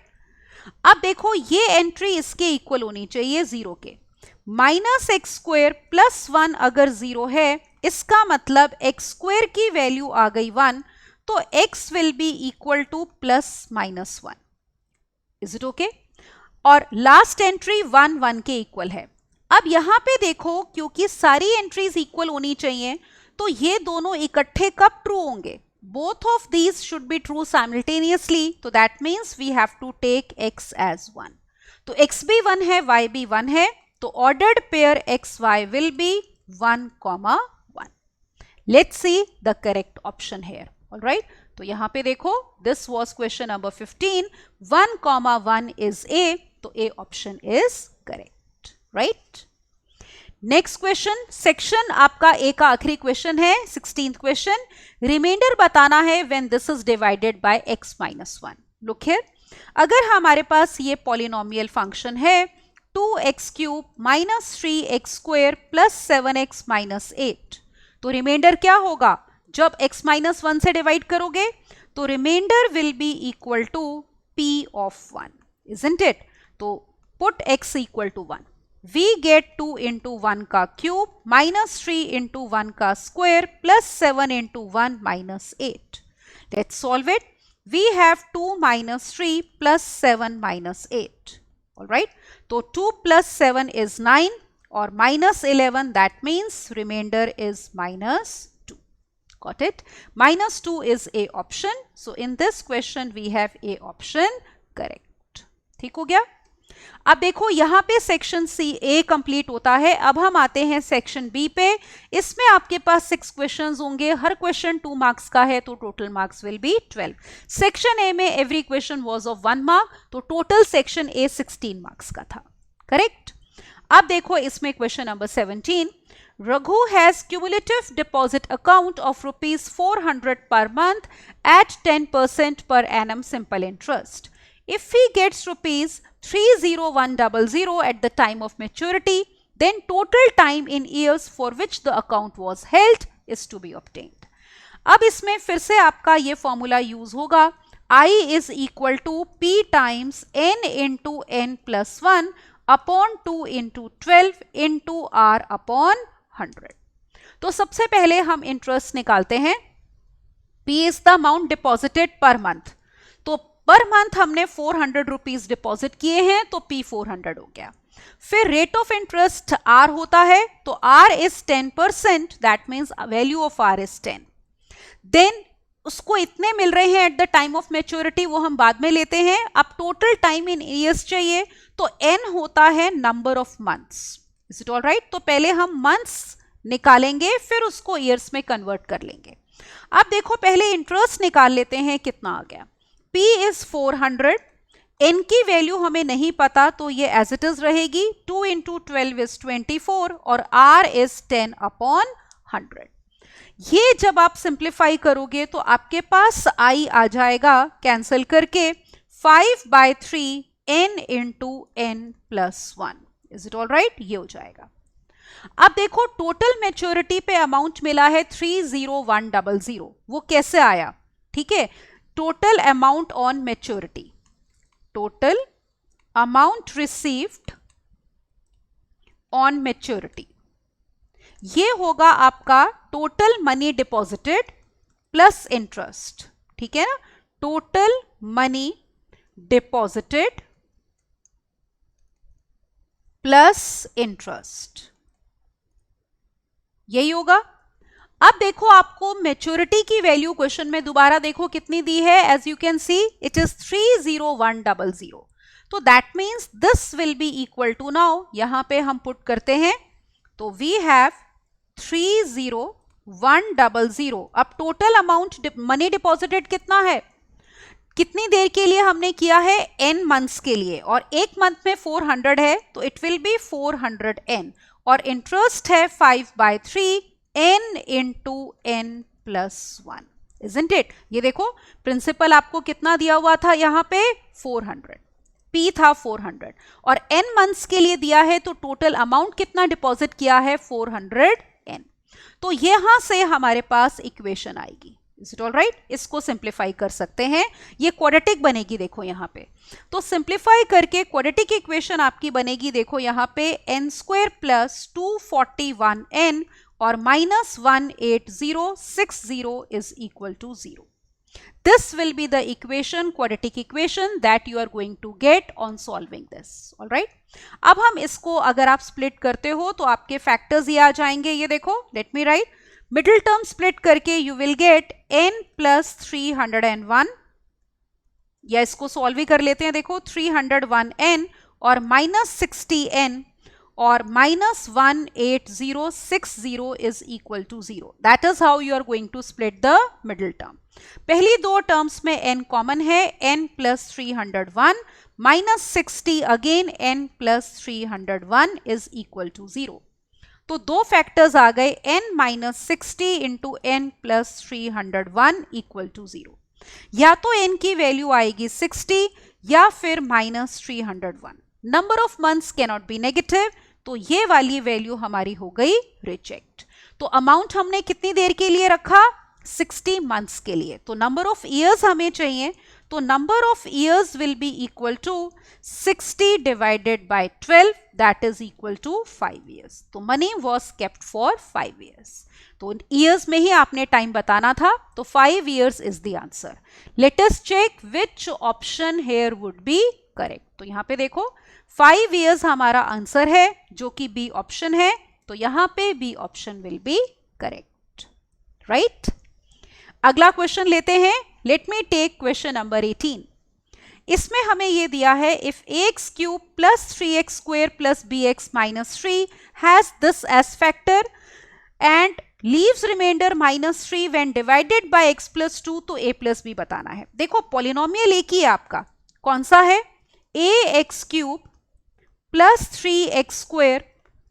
अब देखो ये एंट्री इसके इक्वल होनी चाहिए 0 के, माइनस एक्स स्क्वेयर प्लस 1 अगर 0 है इसका मतलब एक्स स्क्वेयर की वैल्यू आ गई 1, तो x will be equal two plus minus 1. Is it okay? और लास्ट एंट्री 1 1 के इक्वल है। अब यहां पे देखो क्योंकि सारी एंट्रीज इक्वल होनी चाहिए तो ये दोनों इकट्ठे कब ट्रू होंगे, both of these should be true simultaneously, तो that means we have to take x as 1, तो x भी 1 है y भी 1 है, तो ordered pair x y will be 1, 1. Let's see the correct option here. Alright, तो यहां पे देखो this was question number 15, 1, 1 is a, तो a option is correct. Right, next question, section आपका ए का आखिरी क्वेश्चन है, 16th क्वेश्चन, रिमाइंडर बताना है when this is divided by x minus 1। Look here, अगर हमारे पास ये पॉलिनोमियल फंक्शन है 2x cube minus 3x square plus 7x minus 8, तो रिमाइंडर क्या होगा जब x माइनस 1 से डिवाइड करोगे, तो remainder will be equal to p of 1, isn't it? तो put x equal to 1, we get 2 into 1 का क्यूब माइनस 3 into 1 का square plus 7 into 1 minus 8. Let's solve it. We have 2 minus 3 plus 7 minus 8. Alright. तो 2 plus 7 is 9 और minus 11, that means remainder is minus 2. Got it? Minus 2 is A option. So in this question we have A option correct. ठीक हो गया? अब देखो यहां पे सेक्शन सी ए कंप्लीट होता है। अब हम आते हैं सेक्शन बी पे। इसमें आपके पास 6 क्वेश्चंस होंगे, हर क्वेश्चन 2 मार्क्स का है, तो total marks will be 12। Section A में every question was of 1 mark, तो टोटल सेक्शन ए 16 मार्क्स का था। करेक्ट? अब देखो इसमें question number 17, Raghu has cumulative deposit account of ₹400 पर month at 10% per annum simple interest. If he gets ₹30100 at the time of maturity, then total time in years for which the account was held is to be obtained. अब इसमें फिर से आपका ये फॉर्मूला यूज होगा, I is equal to P times N into N plus 1 upon 2 into 12 into R upon 100. तो सबसे पहले हम इंटरेस्ट निकालते हैं। P is the amount deposited per month. तो पर मंथ हमने 400 रुपीज डिपॉजिट किए हैं, तो P 400 हो गया। फिर रेट ऑफ इंटरेस्ट R होता है, तो R is 10%, that means value of R is 10। Then उसको इतने मिल रहे हैं at the time of maturity, वो हम बाद में लेते हैं। अब टोटल टाइम इन ईयर्स चाहिए, तो N होता है number of months. Is it all right? तो पहले हम मंथ्स निकालेंगे, फिर उसको ईयर्स में कन्वर्ट कर लेंगे। अब देखो पहले इंटरेस्ट निकाल लेते हैं, कितना आ गया। P is 400, N की वैल्यू हमें नहीं पता, तो ये एज इट इज रहेगी, 2 into 12 is 24 और R is 10 upon 100। ये जब आप सिंप्लीफाई करोगे तो आपके पास I आ जाएगा कैंसिल करके 5/3 N into N plus 1। Is it all right? ये हो जाएगा। अब देखो टोटल मैच्योरिटी पे अमाउंट मिला है 30100, वो कैसे आया? ठीक है, total amount on maturity, total amount received on maturity, ये होगा आपका total money deposited plus interest। ठीक है ना? total money deposited plus interest, यही होगा। अब देखो आपको मैच्योरिटी की वैल्यू क्वेश्चन में दोबारा देखो कितनी दी है, as you can see it is 30100। तो that means this will be equal to, now यहां पे हम पुट करते हैं, तो वी हैव 30100. अब टोटल अमाउंट मनी डिपॉजिटेड कितना है, कितनी देर के लिए हमने किया है, n मंथ्स के लिए, और एक मंथ में 400 है तो इट विल बी 400n, और इंटरेस्ट है 5/3 n into n plus 1, isn't it. ये देखो प्रिंसिपल आपको कितना दिया हुआ था यहाँ पे 400, P था 400, और n मंथ्स के लिए दिया है, तो टोटल अमाउंट कितना डिपॉजिट किया है 400n. तो यहां से हमारे पास इक्वेशन आएगी. Is it all right? इसको सिंप्लीफाई कर सकते हैं, ये क्वाड्रेटिक बनेगी. देखो यहाँ पे तो सिंप्लीफाई करके क्वाड्रेटिक इक्वेशन आपकी बनेगी, देखो यहाँ पे n² प्लस 241n और minus 18060 is equal to 0. This will be the equation, quadratic equation that you are going to get on solving this. All right? अब हम इसको अगर आप स्प्लिट करते हो तो आपके फैक्टर्स ये आ जाएंगे. ये देखो, let me write, middle term split करके you will get n plus 301, या इसको सॉल्व ही कर लेते हैं. देखो 301n और माइनस 60n और minus 18060 is equal to 0. That is how you are going to split the middle term. पहली दो टर्म्स में n कॉमन है, n plus 301 minus 60 again n plus 301 is equal to 0. तो दो फैक्टर्स आ गए, n minus 60 into n plus 301 equal to 0. या तो n की वैल्यू आएगी 60 या फिर minus 301. Number of months cannot be negative, तो ये वाली वैल्यू हमारी हो गई रिजेक्ट. तो अमाउंट हमने कितनी देर के लिए रखा, 60 मंथ्स के लिए. तो नंबर ऑफ ईयर्स हमें चाहिए, तो number of years will be equal to 60 divided by 12, that is equal to 5 years. तो money was kept for 5 years. तो ईयर्स में ही आपने टाइम बताना था, तो 5 years is the answer. Let us check which option here would be correct. तो यहां पे देखो 5 ईयर्स हमारा आंसर है, जो कि बी ऑप्शन है, तो यहां पे B option will be correct. Right? अगला क्वेश्चन लेते हैं. Let me take question number 18. इसमें हमें यह दिया है, if ax cube plus 3x square plus bx minus 3 has this as factor and leaves remainder minus 3 when divided by x plus 2, तो a प्लस b बताना है. देखो पॉलिनोमियल एक ही है आपका, कौन सा है, ax cube plus 3x square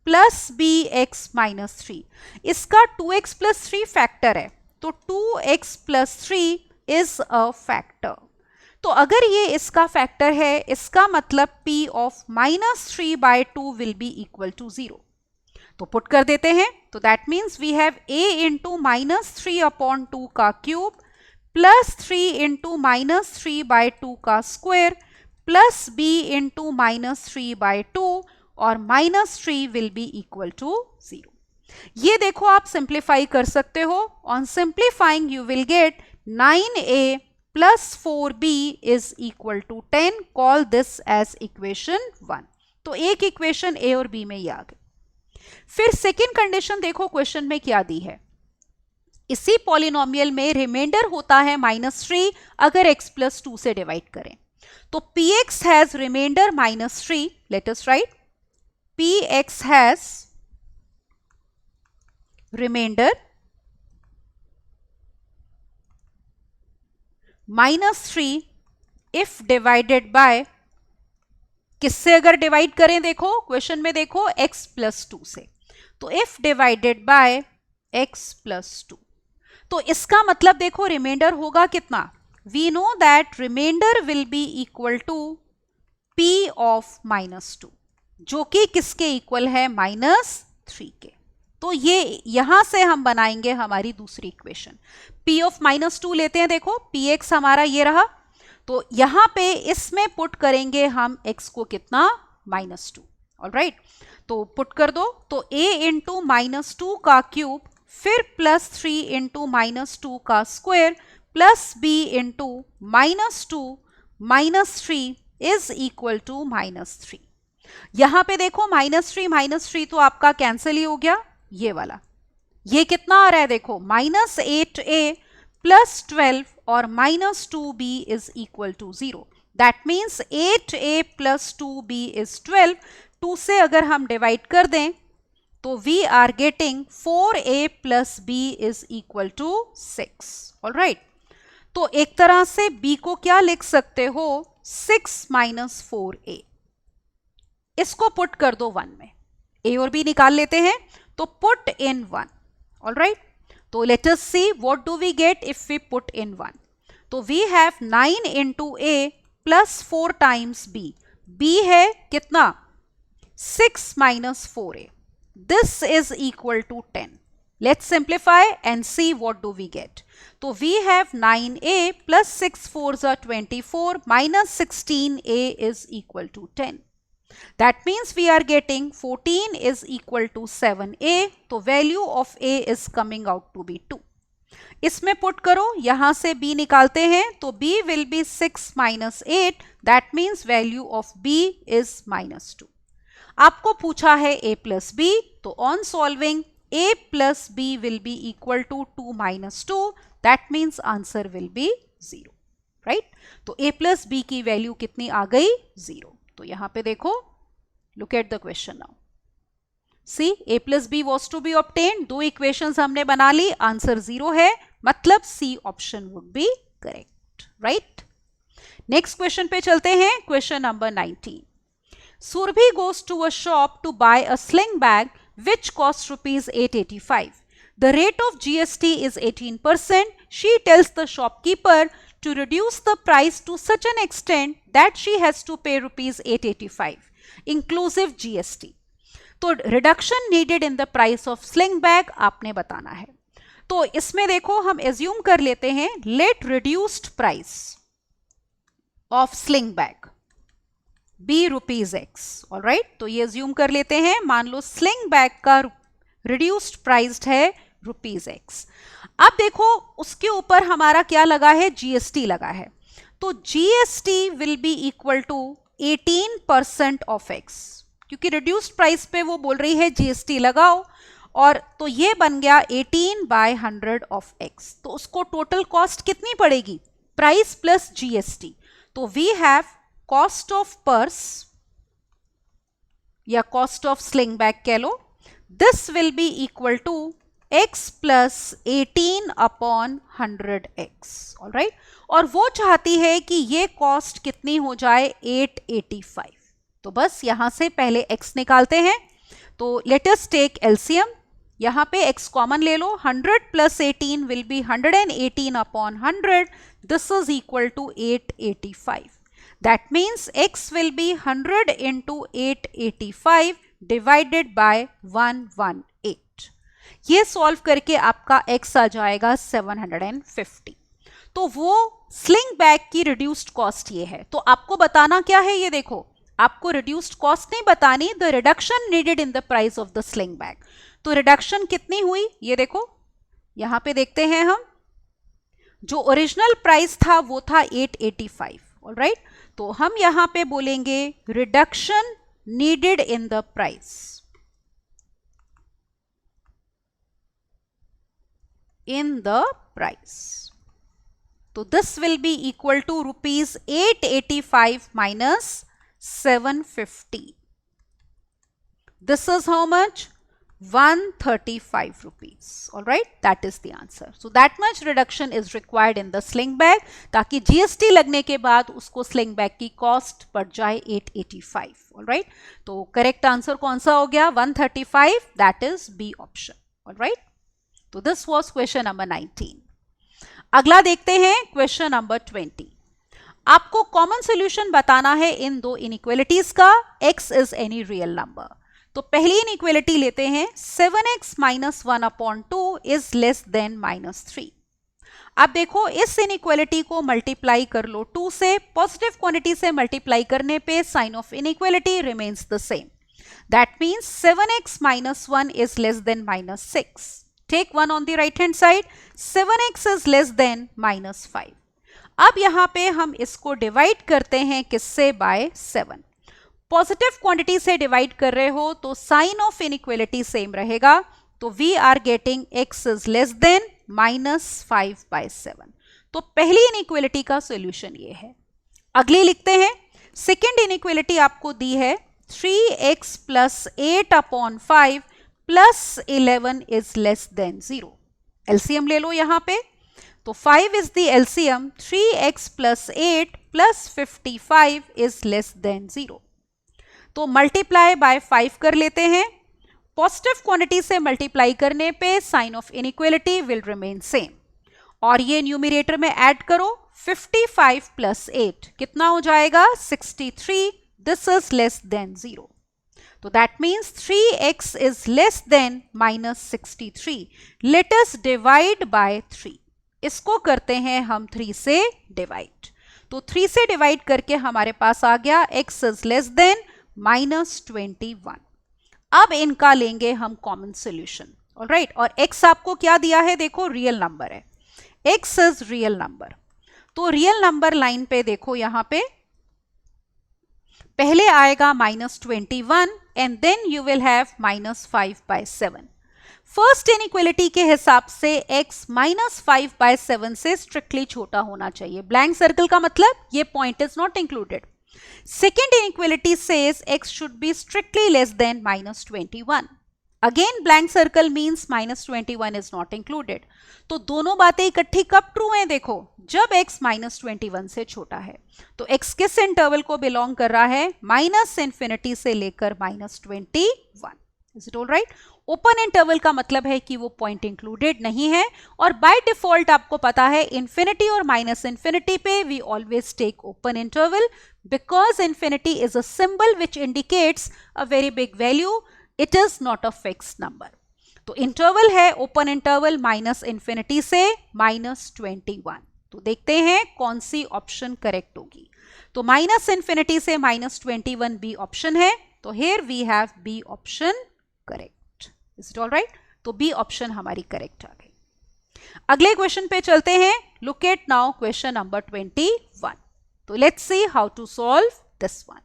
plus bx minus 3. इसका 2x प्लस 3 फैक्टर है, तो 2x plus 3 is a factor. तो अगर ये इसका फैक्टर है, इसका मतलब p of minus 3/2 will be equal to 0. तो पुट कर देते हैं, तो that means we have a into minus 3/2 का क्यूब प्लस 3 इंटू माइनस 3/2 का square plus b into minus 3/2 और minus 3 will be equal to 0. ये देखो आप सिंप्लीफाई कर सकते हो. On simplifying you will get 9a plus 4b is equal to 10. Call this as equation 1. तो एक इक्वेशन a और b में ही आ गई. फिर सेकेंड कंडीशन देखो क्वेश्चन में क्या दी है. इसी पॉलिनोमियल में रिमाइंडर होता है माइनस 3 अगर x प्लस 2 से डिवाइड करें. तो px has remainder minus 3. Let us write, px has remainder minus 3 if divided by, किससे अगर डिवाइड करें, देखो क्वेश्चन में देखो x प्लस 2 से, तो if divided by x plus 2, तो इसका मतलब देखो रिमाइंडर होगा कितना, we know that remainder will be equal to p of minus 2, जो कि किसके इक्वल है, माइनस 3 के. तो ये यहां से हम बनाएंगे हमारी दूसरी इक्वेशन. p ऑफ माइनस 2 लेते हैं, देखो px हमारा ये रहा, तो यहां पे इसमें पुट करेंगे हम x को कितना, माइनस 2. ऑलराइट, तो पुट कर दो, तो a इंटू माइनस 2 का क्यूब फिर प्लस 3 इंटू माइनस 2 का square plus b into minus 2 minus 3 is equal to minus 3. यहां पे देखो माइनस 3 तो आपका कैंसिल ही हो गया. ये वाला, ये कितना आ रहा है, देखो माइनस 8a प्लस 12 और minus 2b is equal to 0. That means 8a plus 2b is 12. 2 से अगर हम डिवाइड कर दें तो we are getting 4a plus b is equal to 6. Alright, तो एक तरह से b को क्या लिख सकते हो, 6 माइनस 4a. इसको पुट कर दो 1 में, a और b निकाल लेते हैं, तो पुट इन 1. ऑलराइट, तो let us see what do we get if we put in 1. तो वी हैव 9 into a plus 4 times b. b है कितना, 6 minus 4a. This is equal to 10. Let's simplify and see what do we get. So we have 9a plus 6 4s are 24 minus 16a is equal to 10. That means we are getting 14 is equal to 7a. तो value of a is coming out to be 2. इसमें पुट करो, यहां से b निकालते हैं, तो b will be 6 minus 8. That means value of b is minus 2. आपको पूछा है a प्लस b, तो on solving a plus b will be equal to 2 minus 2. That means answer will be 0. Right, तो a प्लस b की वैल्यू कितनी आ गई, 0. तो यहां पे देखो, look at the question now. See, a plus b was to be obtained. 2 equations हमने बना ली, आंसर 0 है, मतलब C option would be correct. Right, next question पे चलते हैं. Question number 19. Surbhi goes to a shop to buy a sling bag which costs rupees 885. The rate of GST is 18%. She tells the shopkeeper to reduce the price to such an extent that she has to pay rupees 885 inclusive GST. तो reduction needed in the price of sling bag आपने बताना है. तो इसमें देखो, हम assume कर लेते हैं let reduced price of sling bag be rupees x. All right, तो ये अज्यूम कर लेते हैं, मान लो स्लिंग बैग का रिड्यूस्ड प्राइस्ड है रुपीज एक्स. अब देखो उसके ऊपर हमारा क्या लगा है, जीएसटी लगा है. तो GST will be equal to 18% of x, क्योंकि रिड्यूस्ड प्राइस पे वो बोल रही है जीएसटी लगाओ, और तो ये बन गया 18/100 ऑफ एक्स. तो उसको टोटल कॉस्ट कितनी पड़ेगी, प्राइस प्लस जीएसटी. तो we have cost of purse या कॉस्ट ऑफ स्लिंग बैग कह लो, this will be equal to x plus 18/100x. All right, और वो चाहती है कि ये कॉस्ट कितनी हो जाए, 885. तो बस यहां से पहले x निकालते हैं. तो लेट अस टेक एलसीएम. यहां पे x कॉमन ले लो, 100 plus 18 will be 118/100. This is equal to 885. That means x will be 100 into 885 divided by 118. ये सॉल्व करके आपका x आ जाएगा 750. तो वो स्लिंग बैग की रिड्यूस्ड कॉस्ट ये है. तो आपको बताना क्या है, ये देखो, आपको रिड्यूस्ड कॉस्ट नहीं बतानी, the reduction needed in the price of the sling bag. तो रिडक्शन कितनी हुई, ये देखो, यहां पे देखते हैं हम, जो ओरिजिनल प्राइस था वो था 885. ऑलराइट, तो हम यहां पे बोलेंगे reduction needed in the price. In the price, तो this will be equal to rupees 885 minus 750. This is how much, 135 rupees. All right, that is the answer. So that much reduction is required in the sling bag, ताकि GST लगने के बाद उसको sling bag की cost बढ़ जाए 885. All right, तो correct answer कौन सा हो गया, 135. That is B option. All right, तो this was question number 19. अगला देखते हैं question number 20. आपको common solution बताना है इन दो inequalities का. X is any real number. तो पहली इनइक्वालिटी लेते हैं, 7x minus 1/2 is less then -3. अब देखो इस इनइक्वालिटी को मल्टीप्लाई कर लो 2 से, पॉजिटिव क्वांटिटी से मल्टीप्लाई करने पे sign of inequality remains the same. That means 7x minus 1 is less than -6. Take 1 on the right hand side, 7x is less than -5. अब यहां पे हम इसको डिवाइड करते हैं किससे, बाय 7. पॉजिटिव क्वांटिटी से डिवाइड कर रहे हो तो साइन ऑफ इनइक्वालिटी सेम रहेगा. तो we are getting x is less than -5/7. तो पहली इनइक्वालिटी का सॉल्यूशन ये है. अगली लिखते हैं, सेकेंड इनइक्वलिटी आपको दी है 3x plus 8 upon 5 plus 11 is less then 0। LCM ले लो यहां पे, तो 5 is the LCM, 3x plus 8 plus 55 is less then 0। तो मल्टीप्लाई बाय 5 कर लेते हैं, पॉजिटिव क्वांटिटी से मल्टीप्लाई करने पे sign of inequality will remain same, और ये न्यूमरेटर में ऐड करो, 55 प्लस 8 कितना हो जाएगा 63, दिस इज लेस देन 0। तो that means 3x is less than minus 63। Late us divide by 3, इसको करते हैं हम 3 से डिवाइड, तो 3 से डिवाइड करके हमारे पास आ गया x is less than minus 21। अब इनका लेंगे हम कॉमन सोल्यूशन, ऑलराइट, और x आपको क्या दिया है, देखो रियल नंबर है, x इज रियल नंबर। तो रियल नंबर लाइन पे देखो यहां पे पहले आएगा -21 and then you will have -5/7। First inequality के हिसाब से x -5/7 से स्ट्रिक्टली छोटा होना चाहिए। ब्लैंक सर्कल का मतलब ये point is not included. Second inequality says x should be strictly less than -21. Again blank circle means -21 is not included. तो दोनों बातें इकट्ठी कब ट्रू हैं, देखो जब x -21 से छोटा है। तो x किस इंटरवल को बिलोंग कर रहा है, -∞ से लेकर -21। Is it all right? Open interval का मतलब है कि वो पॉइंट इंक्लूडेड नहीं है, और बाय डिफॉल्ट आपको पता है इंफिनिटी और -∞ पे we always take open interval, because infinity is a symbol which indicates a very big value, it is not a fixed number. तो इंटरवल है ओपन इंटरवल -∞ से -21। तो देखते हैं कौन सी ऑप्शन करेक्ट होगी। तो -∞ से -21 बी ऑप्शन है, तो here we have B option correct. Is it all right? तो बी ऑप्शन हमारी करेक्ट आ गई। अगले क्वेश्चन पे चलते हैं, look at now question number 21। So let's see how to solve this one.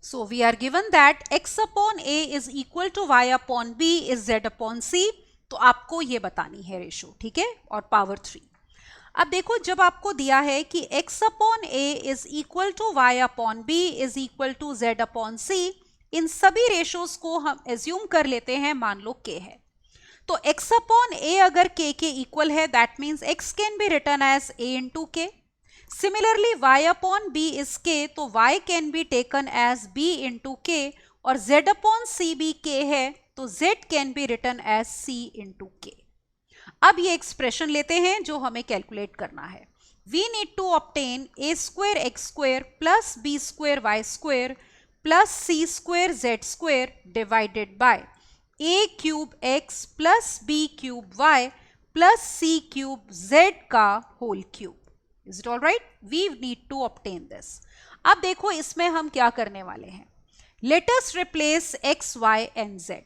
So we are given that x upon a is equal to y upon b is z upon c. तो आपको ये बतानी है रेशो, ठीक है, और पावर 3। अब देखो जब आपको दिया है कि x upon a is equal to y upon b is equal to z upon c, इन सभी रेशोज को हम एज्यूम कर लेते हैं, मान लो k है। तो x upon a अगर k के इक्वल है, that means x can be written as a into k। Similarly, y upon b is k, तो y can be taken as b into k, और z upon c भी k है, तो z can be written as c into k। अब ये एक्सप्रेशन लेते हैं जो हमें कैलकुलेट करना है। We need to obtain a square x square plus b square y square plus c square z square divided by a cube x plus b cube y plus c cube z का whole cube। Is it all right? We need to obtain this. अब देखो इसमें हम क्या करने वाले हैं, let us replace x, y and z।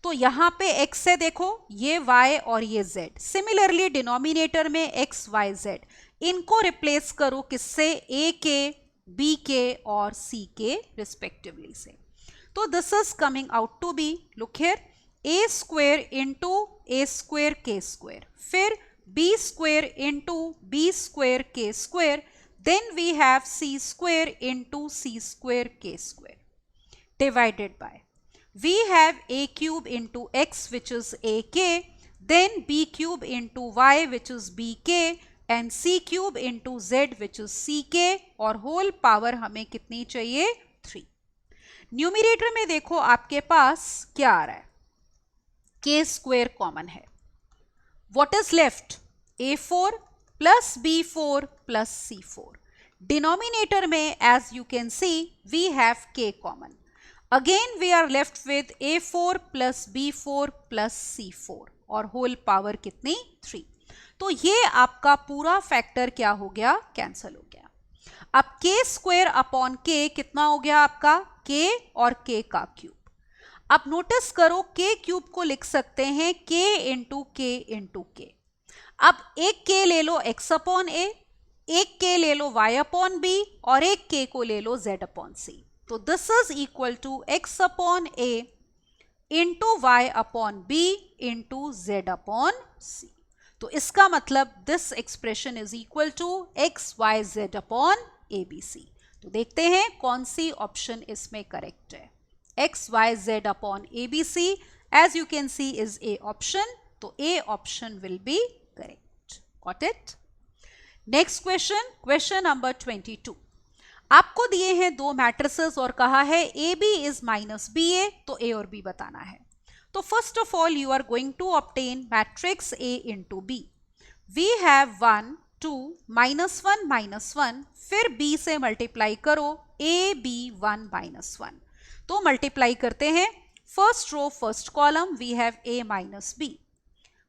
तो यहाँ पे x है, देखो ये y और ये z, सिमिलरली डिनोमिनेटर में x, y, z, इनको रिप्लेस करो किससे, a के, b के और c के रिस्पेक्टिवली से। तो this is coming out to be, look here, a square into a square k square, फिर b square into b square k square, then we have c square into c square k square divided by, we have a cube into x which is ak, then b cube into y which is bk and c cube into z which is ck, और होल पावर हमें कितनी चाहिए, 3। न्यूमरेटर में देखो आपके पास क्या आ रहा है, k स्क्वायर कॉमन है, what is left, a4 plus b4 plus c4। Denominator में as you can see we have k common, again we are left with a4 plus b4 plus c4, और होल पावर कितनी, 3। तो ये आपका पूरा फैक्टर क्या हो गया, कैंसल हो गया। अब k स्क्वायर अपॉन k कितना हो गया आपका, k और k का क्यूब। अब नोटिस करो k क्यूब को लिख सकते हैं k into k into k। अब एक k ले लो x अपॉन a, एक k ले लो y अपॉन b, और एक k को ले लो z अपॉन c। तो this is equal to x upon a into y upon b into z upon c। तो इसका मतलब this expression is equal to x y z upon abc। तो देखते हैं कौन सी ऑप्शन इसमें करेक्ट है. X Y Z upon A B C, as you can see is A option, तो A option will be correct. Got it. Next question, question number 22. आपको दिए हैं दो मैट्रिसेस और कहा है A B is minus B A, तो ए और बी बताना है. तो first of all you are going to obtain matrix A into B. We have 1 2 -1 -1, फिर b से मल्टीप्लाई करो a b 1 -1. तो मल्टीप्लाई करते हैं, first row first column we have a minus b.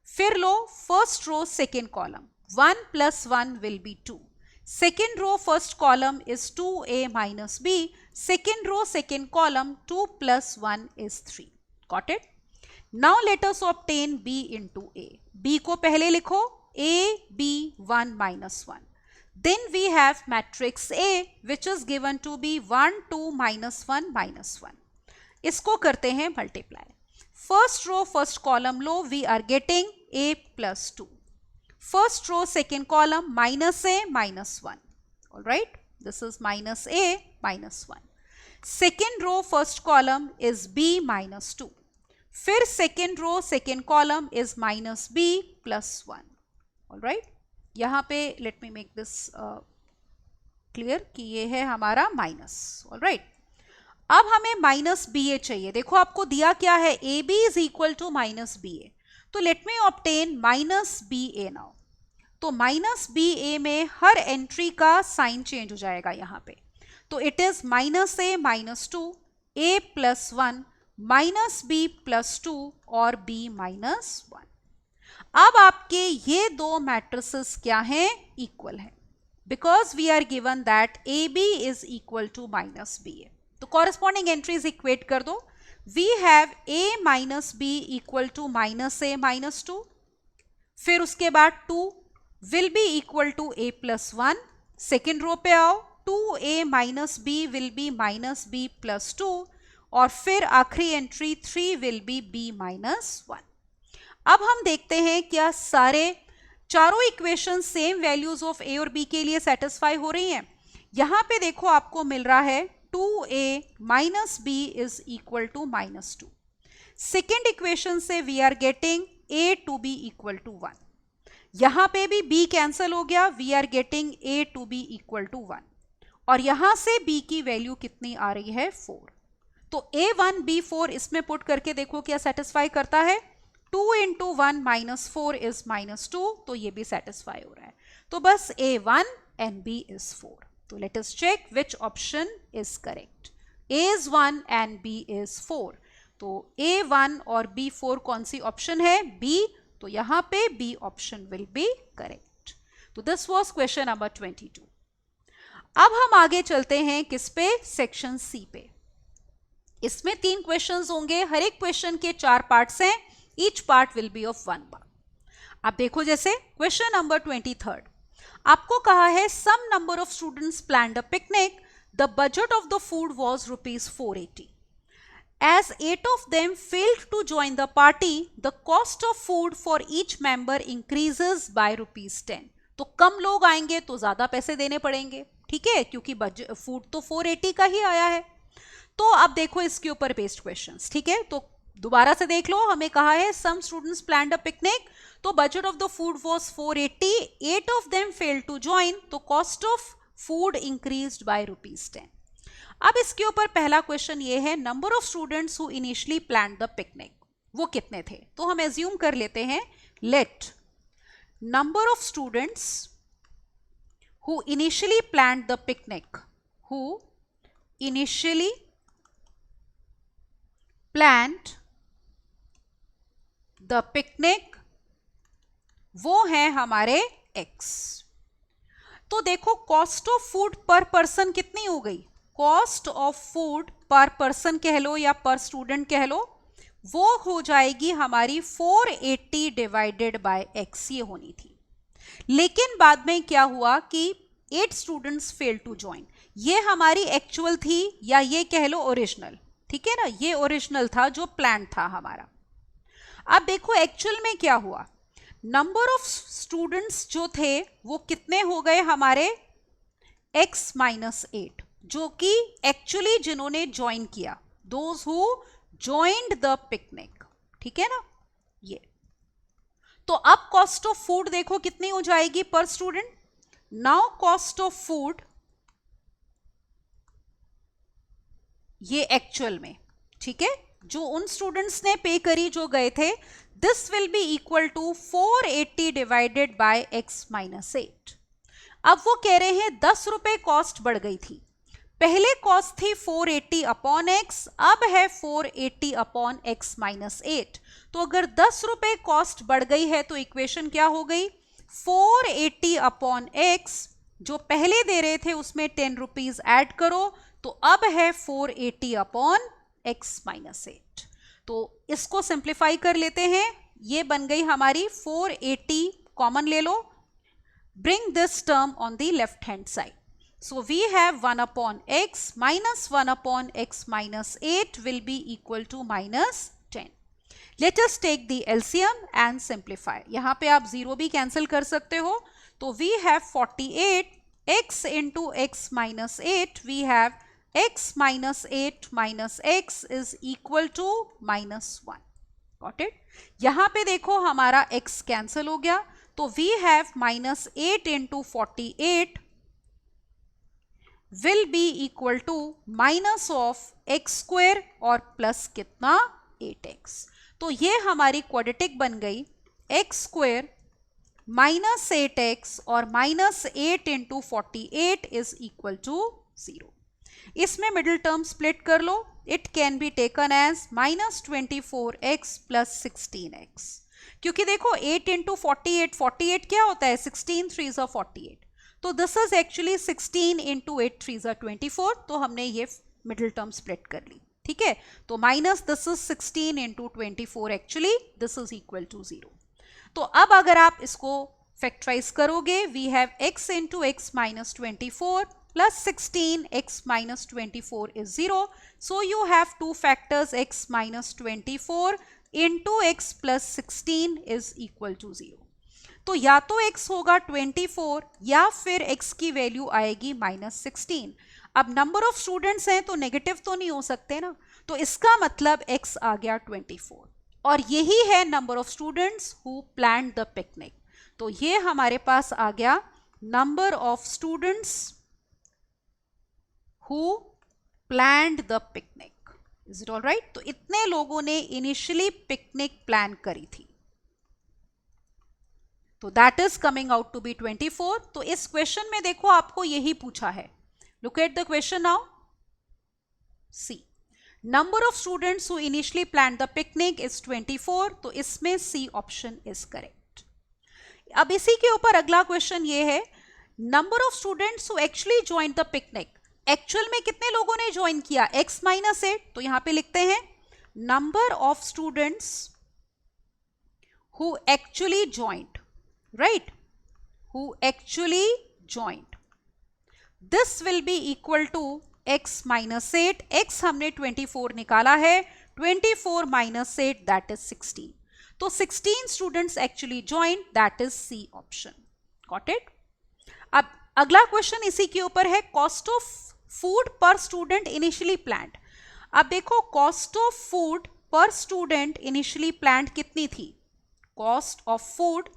फिर लो first row second column, 1 + 1 will be 2. Second row first column is 2a minus b. Second row second column 2 + 1 is 3. Got it? Now let us obtain b into a. b को पहले लिखो a b 1 - 1. Then we have matrix A which is given to be 1 2 -1 -1. इसको करते हैं multiply. First row first column low, we are getting a + 2. First row second column minus a minus 1. All right, this is minus a minus 1. Second row first column is b minus 2. फिर second row second column is minus b plus 1. All right, यहाँ पे let me make this clear कि ये है हमारा minus. All right, अब हमें माइनस बी ए चाहिए. देखो आपको दिया क्या है, A B is equal to minus B A. तो let me obtain minus B A now. तो माइनस बी ए में हर एंट्री का साइन चेंज हो जाएगा यहाँ पे. तो it is minus A minus 2, A plus 1 minus B plus 2 और बी माइनस 1. अब आपके ये दो मैट्रिसेस क्या हैं, इक्वल है, because we are given that A B is equal to minus B A. तो कॉरेस्पॉन्डिंग एंट्रीज इक्वेट कर दो. We have A minus B equal to minus A minus 2. फिर उसके बाद 2 will be equal to A plus 1. Second row पे आओ, 2a minus B will be minus B plus 2. और फिर आखिरी एंट्री 3 विल बी b माइनस 1. अब हम देखते हैं क्या सारे चारों equation same values of a और b के लिए सेटिस्फाई हो रही हैं. यहां पे देखो आपको मिल रहा है 2a minus b is equal to minus 2. Second equation से we are getting a two B equal to 1. यहां पे भी b कैंसिल हो गया, we are getting a two B equal to 1. और यहां से b की वैल्यू कितनी आ रही है, 4. तो a1 b4 इसमें पुट करके देखो क्या सेटिस्फाई करता है. 2 × 1 - 4 इज -2, तो ये भी सेटिस्फाई हो रहा है. तो बस a1 and b is 4. तो let us check which option is correct. a is 1 and b is 4. तो a1 और b4 कौन सी ऑप्शन है, b. तो यहां पे b option will be correct. तो दिस वाज क्वेश्चन नंबर 22. अब हम आगे चलते हैं किस पे, सेक्शन सी पे. इसमें 3 क्वेश्चंस होंगे, हर एक क्वेश्चन के 4 पार्ट्स हैं. Each part will be of 1 mark. अब देखो जैसे क्वेश्चन नंबर 23. आपको कहा है some number of students planned a picnic. The budget of the food was ₹480. As 8 of them failed to join the party, the cost of food for each member increases by ₹10. तो कम लोग आएंगे तो ज्यादा पैसे देने पड़ेंगे, ठीक है, क्योंकि फूड तो 480 का ही आया है. तो अब देखो इसके ऊपर बेस्ड क्वेश्चंस, ठीक है. तो दोबारा से देख लो, हमें कहा है some students planned a picnic, तो budget of the food was 480, 8 of them failed to join, तो cost of food increased by ₹10. अब इसके ऊपर पहला क्वेश्चन ये है, number of students who initially planned the picnic, वो कितने थे. तो हम एज्यूम कर लेते हैं, let number of students who initially planned the picnic, who initially planned the picnic, वो है हमारे x. तो देखो कॉस्ट ऑफ फूड पर पर्सन कितनी हो गई, कॉस्ट ऑफ फूड पर पर्सन कह लो या पर स्टूडेंट कह लो, वो हो जाएगी हमारी 480 डिवाइडेड बाय x, ये होनी थी. लेकिन बाद में क्या हुआ कि 8 स्टूडेंट्स फेल टू ज्वाइन. ये हमारी एक्चुअल थी या ये कह लो ओरिजिनल, ठीक है ना, ये ओरिजिनल था जो प्लान था हमारा. अब देखो एक्चुअल में क्या हुआ, नंबर ऑफ स्टूडेंट्स जो थे वो कितने हो गए हमारे, x - 8. जो कि एक्चुअली जिन्होंने ज्वाइन किया, those who joined the picnic, ठीक है ना। ये तो अब कॉस्ट ऑफ फूड देखो कितनी हो जाएगी पर student. Now cost of food ये एक्चुअल में, ठीक है, जो उन स्टूडेंट्स ने पे करी जो गए थे, this will be equal to 480 divided by x minus 8। अब वो कह रहे हैं 10 रुपए कॉस्ट बढ़ गई थी, पहले कॉस्ट थी 480 अपॉन एक्स, अब है 480 अपॉन एक्स माइनस 8। तो अगर 10 रुपए कॉस्ट बढ़ गई है तो इक्वेशन क्या हो गई, 480 अपॉन एक्स, जो पहले दे रहे थे उसमें 10 रुपीज ऐड करो, तो अब है 480 अपॉन एक्स माइनस 8। तो इसको सिंप्लीफाई कर लेते हैं, ये बन गई हमारी 480, कॉमन ले लो, bring this term on the left hand side. So we have 1 upon x minus 1 upon x minus 8 will be equal to minus 10. Let us take the LCM and simplify. यहाँ पे आप 0 भी cancel कर सकते हो, तो we have 48 x into x minus 8, we have x minus 8 minus x is equal to minus 1. Got it? यहाँ पे देखो हमारा x cancel हो गया, तो we have minus 8 into 48 will be equal to minus of x square और plus कितना 8x। तो ये हमारी क्वाड्रेटिक बन गई x square minus 8x और minus 8 into 48 is equal to 0। इसमें मिडिल टर्म स्प्लिट कर लो, it can be taken as minus 24x plus 16x, क्योंकि देखो 8 इंटू 48 क्या होता है, 16 3s are 48, तो this is actually 16 into 8 3s are 24, तो हमने ये मिडिल टर्म स्प्लिट कर ली, ठीक है। तो minus this is 16 into 24, actually this is equal to 0। तो अब अगर आप इसको फैक्टराइज करोगे, we have x into x minus 24 plus 16 x minus 24 is 0. So you have two factors x minus 24 into x plus 16 is equal to 0. तो या तो x होगा 24 या फिर x की वैल्यू आएगी -16। अब नंबर ऑफ स्टूडेंट्स हैं तो नेगेटिव तो नहीं हो सकते ना, तो इसका मतलब x आ गया 24 और यही है number of students who planned the picnic. तो ये हमारे पास आ गया number of students who planned the picnic. Is it all right? तो इतने लोगों ने इनिशियली पिकनिक प्लान करी थी, तो that is coming out to be 24। तो इस क्वेश्चन में देखो आपको यही पूछा है, look at the question now, see number of students who initially plan the picnic is 24, तो इसमें सी ऑप्शन इज करेक्ट। अब इसी के ऊपर अगला क्वेश्चन ये है, number of students who actually join the picnic, actual में कितने लोगों ने ज्वाइन किया, x माइनस 8, तो यहां पे लिखते हैं number of students who actually joined, right, who actually joined, this will be equal to x minus 8, x हमने 24 निकाला है, 24 माइनस 8 दैट इज 16, तो 16 students actually joined, that is C option. Got it? अब अगला क्वेश्चन इसी के ऊपर है, cost of food per student initially planned. अब देखो cost of food per student initially planned कितनी थी, cost of food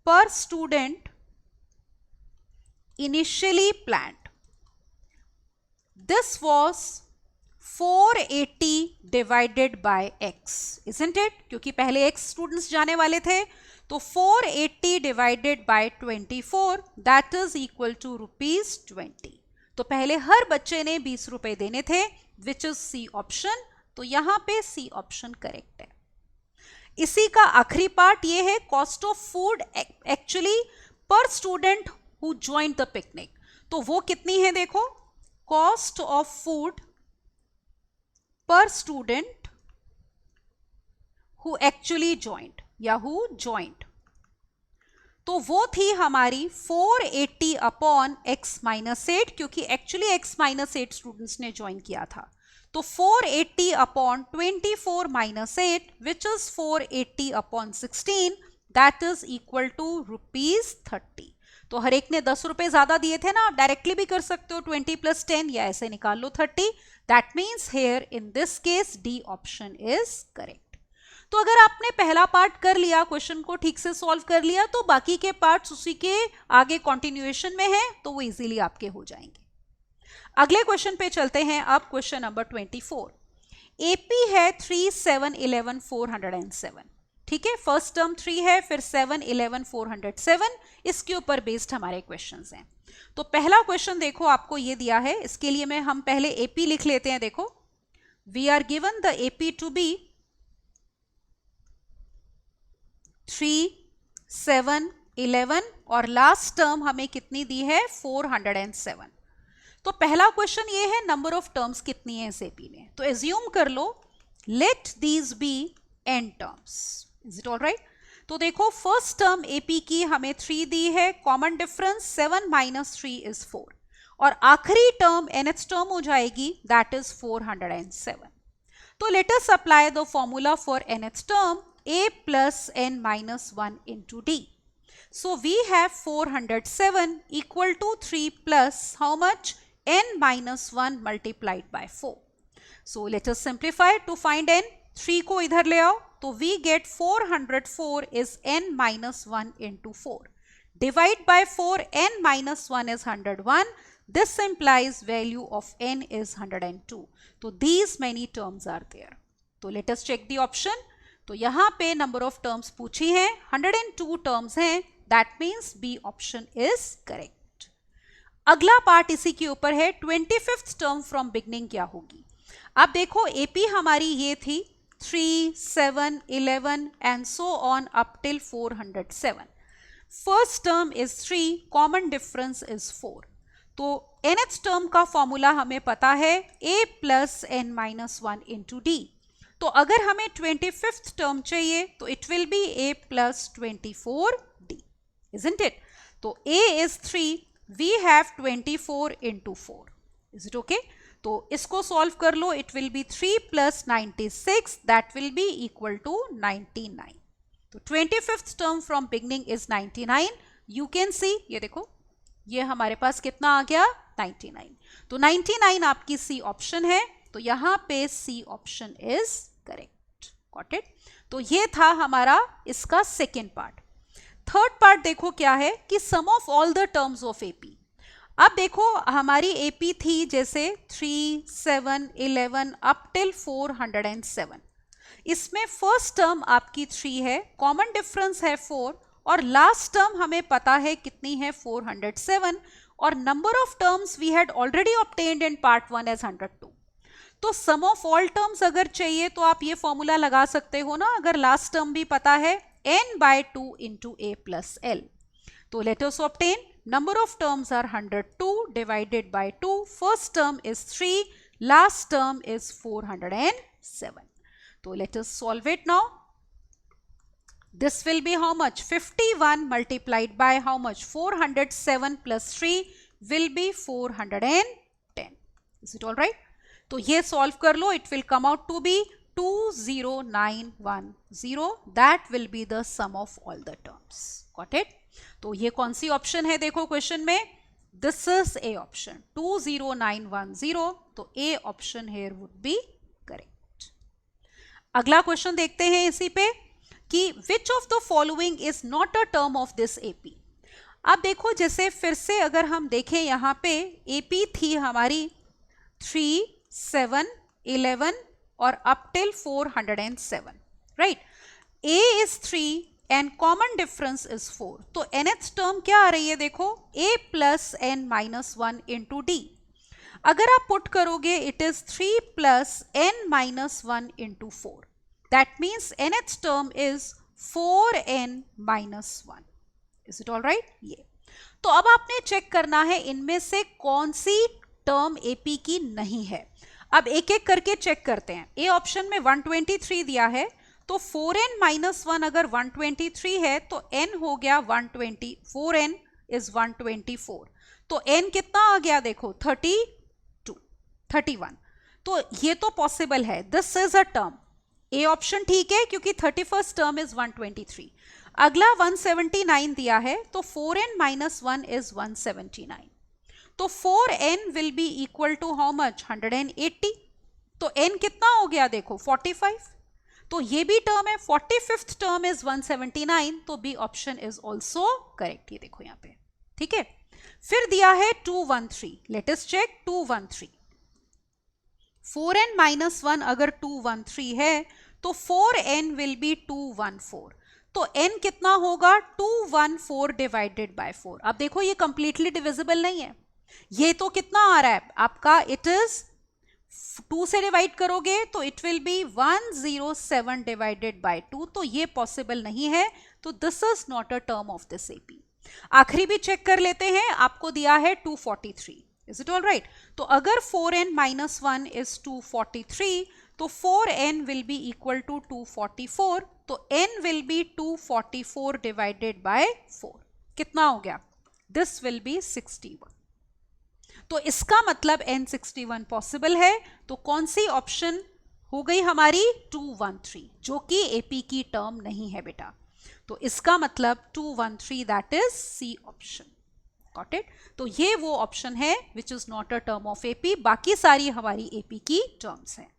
per student initially planned, this was 480 divided by x, isn't it, क्योंकि पहले x स्टूडेंट्स जाने वाले थे, तो 480 divided by 24 that is equal to ₹20। तो पहले हर बच्चे ने 20 रुपए देने थे, विच इज सी ऑप्शन, तो यहां पे सी ऑप्शन करेक्ट है। इसी का आखिरी पार्ट ये है, कॉस्ट ऑफ फूड एक्चुअली पर student who joined the picnic, तो वो कितनी है देखो, cost of food per student who actually joined या हु ज्वाइंड, तो वो थी हमारी 480 अपॉन x माइनस 8, क्योंकि एक्चुअली x माइनस 8 स्टूडेंट्स ने ज्वाइन किया था, तो 480 upon 24 minus 8 which is 480 upon 16, that is equal to ₹30। तो हर एक ने 10 रुपए ज्यादा दिए थे ना, आप डायरेक्टली भी कर सकते हो 20 + 10 या ऐसे निकाल लो 30. That means here in this case D option is correct. तो अगर आपने पहला पार्ट कर लिया, क्वेश्चन को ठीक से सॉल्व कर लिया, तो बाकी के पार्ट्स उसी के आगे कंटिन्यूएशन में है, तो वो इजीली आपके हो जाएंगे. अगले क्वेश्चन पे चलते हैं. अब क्वेश्चन नंबर 24. एपी है 3, 7, 11, 407. ठीक है, फर्स्ट टर्म 3 है, फिर 7, 11, 407. इसके ऊपर बेस्ड हमारे क्वेश्चंस हैं. तो पहला क्वेश्चन देखो आपको ये दिया है, इसके लिए मैं हम पहले एपी लिख लेते हैं. देखो, we are given the AP to be 3, 7, 11 और लास्ट टर्म हमें कितनी दी है 407. तो पहला क्वेश्चन ये है नंबर ऑफ टर्म्स कितनी है इस एपी में. तो एज्यूम कर लो let these be n terms. Is it all right? तो देखो फर्स्ट टर्म एपी की हमें 3 दी है, कॉमन डिफरेंस 7 - 3 इज 4 और आखिरी टर्म nth टर्म हो जाएगी दैट इज 407. तो let us apply the formula for nth term a plus n minus 1 into d. So we have 407 equal to 3 plus how much? N minus 1 multiplied by 4. So let us simplify to find n. 3 को इधर ले आओ, तो we get 404 is n minus 1 into 4. Divide by 4, n minus 1 is 101. This implies value of n is 102. So these many terms are there. So let us check the option. तो यहां पे नंबर ऑफ टर्म्स पूछी है, 102 टर्म्स हैं. That means B option is correct. अगला पार्ट इसी के ऊपर है, 25th टर्म फ्रॉम बिगनिंग क्या होगी. अब देखो एपी हमारी ये थी 3, 7, 11 and so on up till 407. First term is 3, common difference is 4. तो nth टर्म का फॉर्मूला हमें पता है a plus n minus 1 into d. तो अगर हमें 25th टर्म चाहिए तो it will be a plus 24d, isn't it? तो a is 3, we have 24 into 4. Is it okay? तो इसको सॉल्व कर लो, it will be 3 plus 96, that will be equal to 99. तो 25th term from beginning is 99. You can सी, ये देखो ये हमारे पास कितना आ गया 99. तो 99 आपकी सी ऑप्शन है. तो यहां पे C option is correct. Got it? तो ये था हमारा इसका सेकेंड पार्ट. थर्ड पार्ट देखो क्या है कि sum of all the terms of AP. अब देखो हमारी एपी थी जैसे 3, 7, 11 अप टिल 407. इसमें फर्स्ट टर्म आपकी 3 है, कॉमन डिफरेंस है 4 और लास्ट टर्म हमें पता है कितनी है 407 और number of terms we had already obtained in part 1 as 102. तो सम ऑफ ऑल टर्म्स अगर चाहिए तो आप ये फॉर्मूला लगा सकते हो ना, अगर लास्ट टर्म भी पता है n/2 into a plus l. तो let us obtain number of terms are 102 divided by 2. First term is 3, last term is 407. So let us solve it now. This will be how much? 51 multiplied by how much? 407 plus 3 will be 410. Is it all right? तो ये सॉल्व कर लो, it will come out to be 20910. That will be the sum of all the terms. Got it? तो ये कौन सी ऑप्शन है देखो क्वेश्चन में, दिस इज ए ऑप्शन 20910. तो A option here would be correct. अगला क्वेश्चन देखते हैं इसी पे कि which of the following is not a term of this AP. अब देखो जैसे फिर से अगर हम देखें यहां पे एपी थी हमारी 3, 7, 11 और up till 407, right? A is 3 and common difference is 4. तो nth टर्म क्या आ रही है देखो, a plus n minus 1 into d. अगर आप पुट करोगे it is 3 plus n minus 1 into 4. That means nth term is 4n minus 1. Is it all right? ये तो अब आपने चेक करना है इनमें से कौन सी टर्म एपी की नहीं है. अब एक एक करके चेक करते हैं. ए ऑप्शन में 123 दिया है, तो 4n minus 1 अगर 123 है तो n हो गया 120. 4n is 124. तो n कितना आ गया देखो 32, 31. तो ये तो पॉसिबल है, this is a term. A option ठीक है क्योंकि 31st टर्म इज 123. अगला 179 दिया है, तो 4n माइनस 1 इज 179. तो 4n will be equal to how much, 180. तो n कितना हो गया देखो 45. तो ये भी टर्म है, 45th टर्म इज 179, तो B option is also correct. ये देखो यहाँ पे, ठीक है. फिर दिया है 213. Late us check 213. 4n minus 1 अगर 213 है तो 4n विल बी 214. तो n कितना होगा, 214 डिवाइडेड बाय 4. अब देखो ये कंप्लीटली डिविजिबल नहीं है. ये तो कितना आ रहा है आपका, इट इज 2 से डिवाइड करोगे तो it will B 107 divided by 2. तो ये पॉसिबल नहीं है. तो this is not a term of this AP. आखिरी भी चेक कर लेते हैं. आपको दिया है 243. Is it all right? तो अगर 4n माइनस 1 इज 243, तो 4n will be equal to 244. तो n will be 244 divided by 4. कितना हो गया, दिस विल बी 61. तो इसका मतलब n61 पॉसिबल है. तो कौन सी ऑप्शन हो गई हमारी, 213, जो कि एपी की टर्म नहीं है बेटा. तो इसका मतलब 213, that is C option. Got it? तो ये वो ऑप्शन है which is not a term of AP. बाकी सारी हमारी एपी की टर्म्स हैं.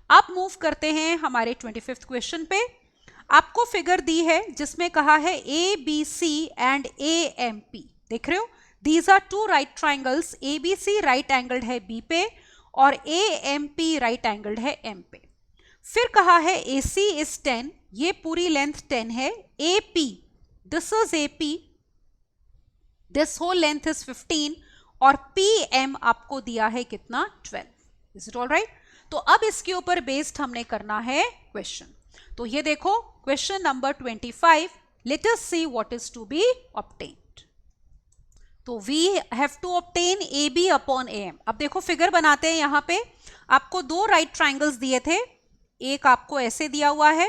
अब मूव करते हैं हमारे 25th क्वेश्चन पे. आपको फिगर दी है जिसमें कहा है A B C and A M P. देख रहे हो, these are two right triangles. A B C right angled है बी पे और A M P right angled है एम पे. फिर कहा है ए सी इज 10, ये पूरी लेंथ 10 है. A P, this is A P, this whole length is 15 और पी एम आपको दिया है कितना, 12. Is it all right? तो अब इसके ऊपर बेस्ड हमने करना है क्वेश्चन. तो ये देखो question number 25. Let us see what is to be obtained. तो we have to obtain A B upon A M. अब देखो फिगर बनाते हैं. यहां पे आपको दो राइट ट्राइंगल्स दिए थे. एक आपको ऐसे दिया हुआ है,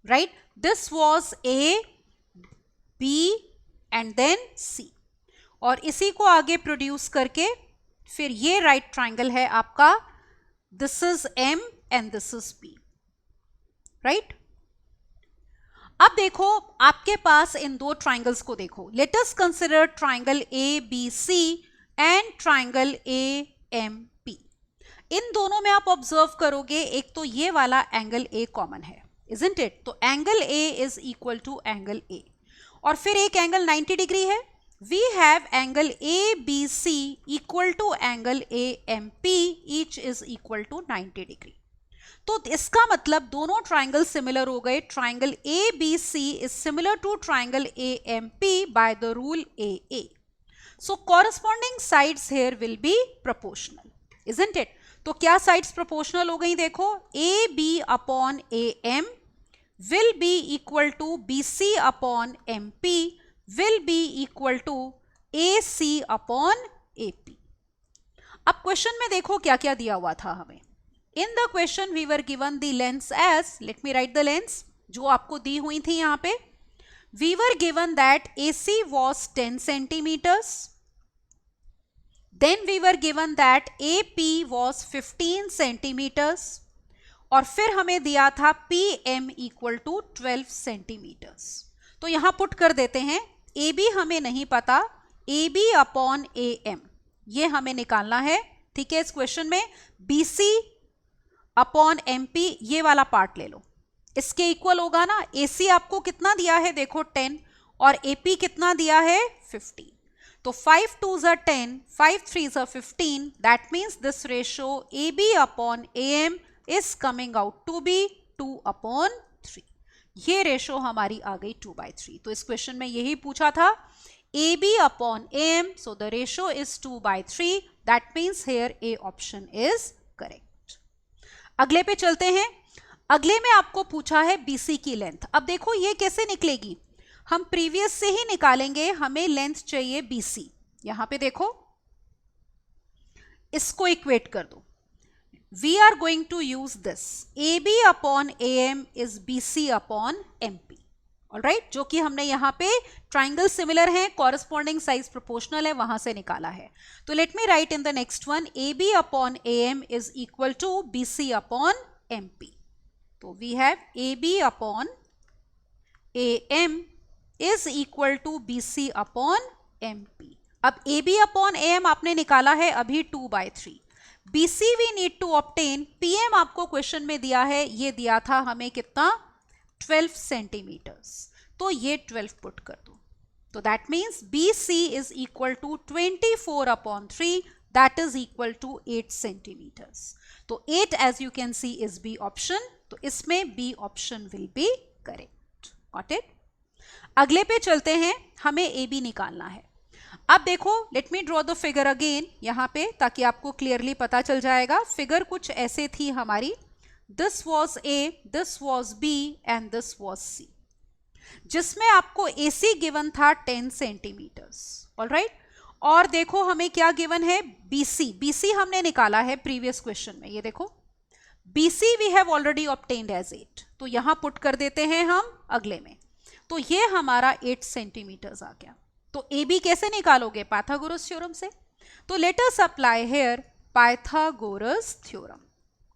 right? This was A B and then C. और इसी को आगे प्रोड्यूस करके फिर ये राइट ट्राइंगल है आपका, this is M and this is P, right? अब देखो आपके पास इन दो ट्राइंगल्स को देखो. Let us consider triangle A B C and triangle A M P. इन दोनों में आप ऑब्जर्व करोगे एक तो ये वाला एंगल ए कॉमन है, इजंट इट? तो angle A is equal to angle A. और फिर एक एंगल 90 डिग्री है. We have angle A B C equal to angle A M P, each is equal to 90 degree. तो इसका मतलब दोनों ट्राइंगल सिमिलर हो गए. Triangle A B C is similar to triangle A M P by the rule A A. So corresponding sides here will be proportional, isn't it? तो क्या साइड्स प्रोपोर्शनल हो गई देखो, A B upon A M will be equal to BC upon MP will be equal to AC upon AP. अब क्वेश्चन में देखो क्या क्या दिया हुआ था हमें. In the question we were given the lengths as, let me write the lengths जो आपको दी हुई थी यहां पे. We were given that AC was 10 centimeters. Then we were given that AP was 15 centimeters. और फिर हमें दिया था P M equal to 12 centimetres. तो यहां पुट कर देते हैं. ए बी हमें नहीं पता, A B upon A M ये हमें निकालना है, ठीक है? इस क्वेश्चन में B C upon M P ये वाला पार्ट ले लो, इसके इक्वल होगा ना. ए सी आपको कितना दिया है देखो 10 और ए पी कितना दिया है 15. तो 5 2s are 10, 5 3s are 15. That means this ratio A B upon A M is coming out to be 2 upon 3. ये रेशो हमारी आ गई 2/3. तो इस क्वेश्चन में यही पूछा था, A B upon A M, so the ratio is 2/3. That means here A option is correct. अगले पे चलते हैं. अगले में आपको पूछा है बीसी की लेंथ. अब देखो ये कैसे निकलेगी, हम प्रीवियस से ही निकालेंगे. हमें लेंथ चाहिए बीसी. यहां पे देखो इसको इक्वेट कर दो. We are going to use this. AB upon AM is BC upon MP. Alright? जो कि हमने यहाँ पे ट्राइंगल सिमिलर है, कॉरस्पॉन्डिंग साइज प्रोपोर्शनल है, वहां से निकाला है. तो let me right in the next one. AB upon AM is equal to BC upon MP. तो we have A B upon A M is equal to B C upon M P. अब A B upon A M आपने निकाला है अभी 2/3। B C we need to obtain, P M आपको क्वेश्चन में दिया है, ये दिया था हमें कितना 12 सेंटीमीटर्स, तो ये 12 पुट कर दो। तो that means B C is equal to 24/3, that is equal to 8 centimetres. तो 8 as you can see is B option, तो इसमें B option will be correct. Got it. अगले पे चलते हैं, हमें ए बी निकालना है। अब देखो, let me draw the figure again यहाँ पे, ताकि आपको क्लियरली पता चल जाएगा। फिगर कुछ ऐसे थी हमारी, this was A, this was B and this was C, जिसमें आपको ए सी गिवन था 10 सेंटीमीटर्स। ऑलराइट, और देखो हमें क्या गिवन है, बी सी। बी सी हमने निकाला है प्रीवियस क्वेश्चन में, ये देखो B C we have already obtained as 8, तो यहां पुट कर देते हैं हम अगले में। तो ये हमारा 8 सेंटीमीटर्स आ गया। तो ए बी कैसे निकालोगे, पाइथागोरस थ्योरम से। तो let us apply here Pythagoras theorem.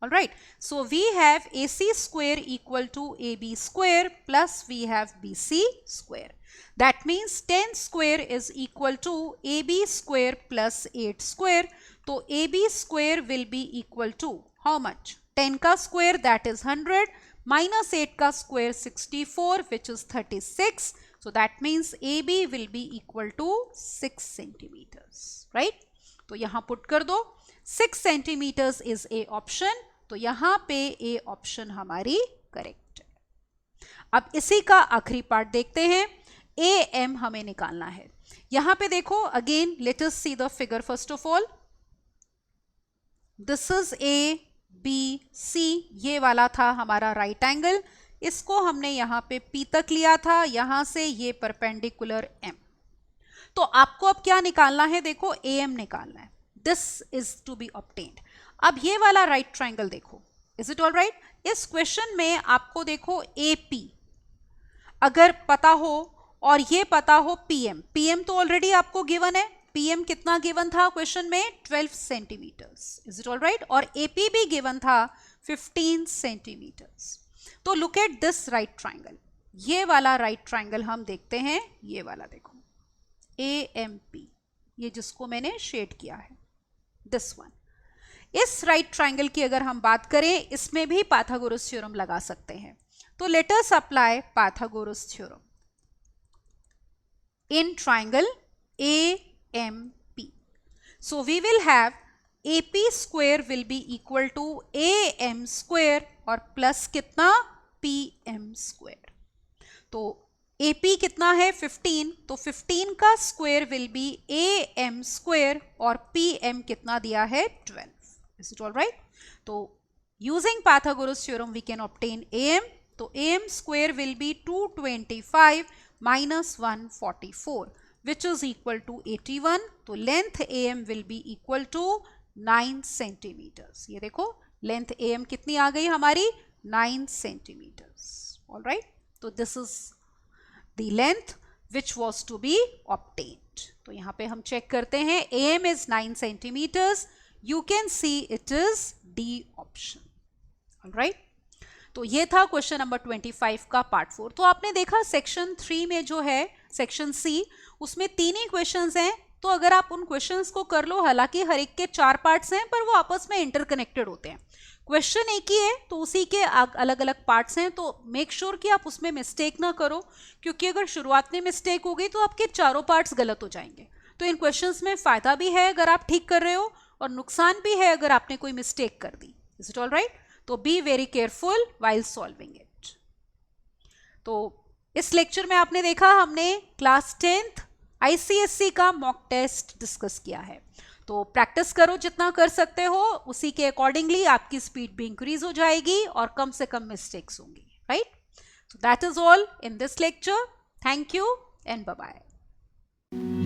Alright, so we have AC square equal to AB square plus we have BC square. That means 10 square is equal to AB square plus 8 square. तो AB square will be equal to how much? 10 का square that is 100 minus 8 का square 64 which is 36. So that means AB will be equal to 6 centimeters. Right? तो यहाँ put कर दो, 6 centimeters is A option. तो यहां पे ए ऑप्शन हमारी करेक्ट है। अब इसी का आखिरी पार्ट देखते हैं, ए एम हमें निकालना है। यहां पे देखो again, let us see the figure first of all. This is A B C, ये वाला था हमारा राइट एंगल, इसको हमने यहां पे पी तक लिया था, यहां से ये परपेंडिकुलर एम। तो आपको अब क्या निकालना है, देखो ए एम निकालना है, this is to be obtained. अब ये वाला राइट ट्राइंगल देखो, इज इट ऑल राइट। इस क्वेश्चन में आपको देखो ए पी अगर पता हो और ये पता हो पीएम, पीएम तो ऑलरेडी आपको गिवन है, पीएम कितना गिवन था क्वेश्चन में 12 centimetres, is it all right. और एपी भी गिवन था 15 सेंटीमीटर्स। तो look at this right triangle, ये वाला राइट ट्राइंगल हम देखते हैं, ये वाला देखो ए एम पी, ये जिसको मैंने शेड किया है, दिस वन। इस राइट ट्राइंगल की अगर हम बात करें, इसमें भी पाइथागोरस थ्योरम लगा सकते हैं। तो let us apply Pythagoras theorem in triangle AMP. So we will have AP square will be equal to AM square और प्लस कितना PM square। तो AP कितना है 15, तो 15 का square will B AM square और PM कितना दिया है 12। Is it all right? तो using Pythagoras theorem we can obtain AM. तो AM square will be 225 minus 144 which is equal to 81. तो length AM will be equal to 9 centimeters. ये देखो length AM कितनी आ गई हमारी 9 centimeters. All right? तो this is the length which was to be obtained. तो यहाँ पे हम चेक करते हैं, AM is 9 centimeters. You can see it is D option. All right? तो ये था क्वेश्चन नंबर 25 का पार्ट 4। तो आपने देखा सेक्शन 3 में जो है सेक्शन सी, उसमें 3 ही क्वेश्चंस हैं। तो अगर आप उन क्वेश्चंस को कर लो, हालांकि हर एक के 4 पार्ट्स हैं पर वो आपस में इंटरकनेक्टेड होते हैं। क्वेश्चन एक ही है तो उसी के अलग अलग पार्ट्स हैं, तो मेक श्योर कि आप उसमें मिस्टेक ना करो, क्योंकि अगर शुरुआत में मिस्टेक हो गई तो आपके चारों पार्ट्स गलत हो जाएंगे। तो इन क्वेश्चंस में फायदा भी है अगर आप ठीक कर रहे हो, और नुकसान भी है अगर आपने कोई मिस्टेक कर दी। Is it all right? तो be very careful while solving it. तो इस लेक्चर में आपने देखा हमने क्लास 10th ICSE का मॉक टेस्ट डिस्कस किया है। तो प्रैक्टिस करो जितना कर सकते हो, उसी के अकॉर्डिंगली आपकी स्पीड भी इंक्रीज हो जाएगी और कम से कम मिस्टेक्स होंगी। Right? So that is all in this lecture. Thank you and bye bye.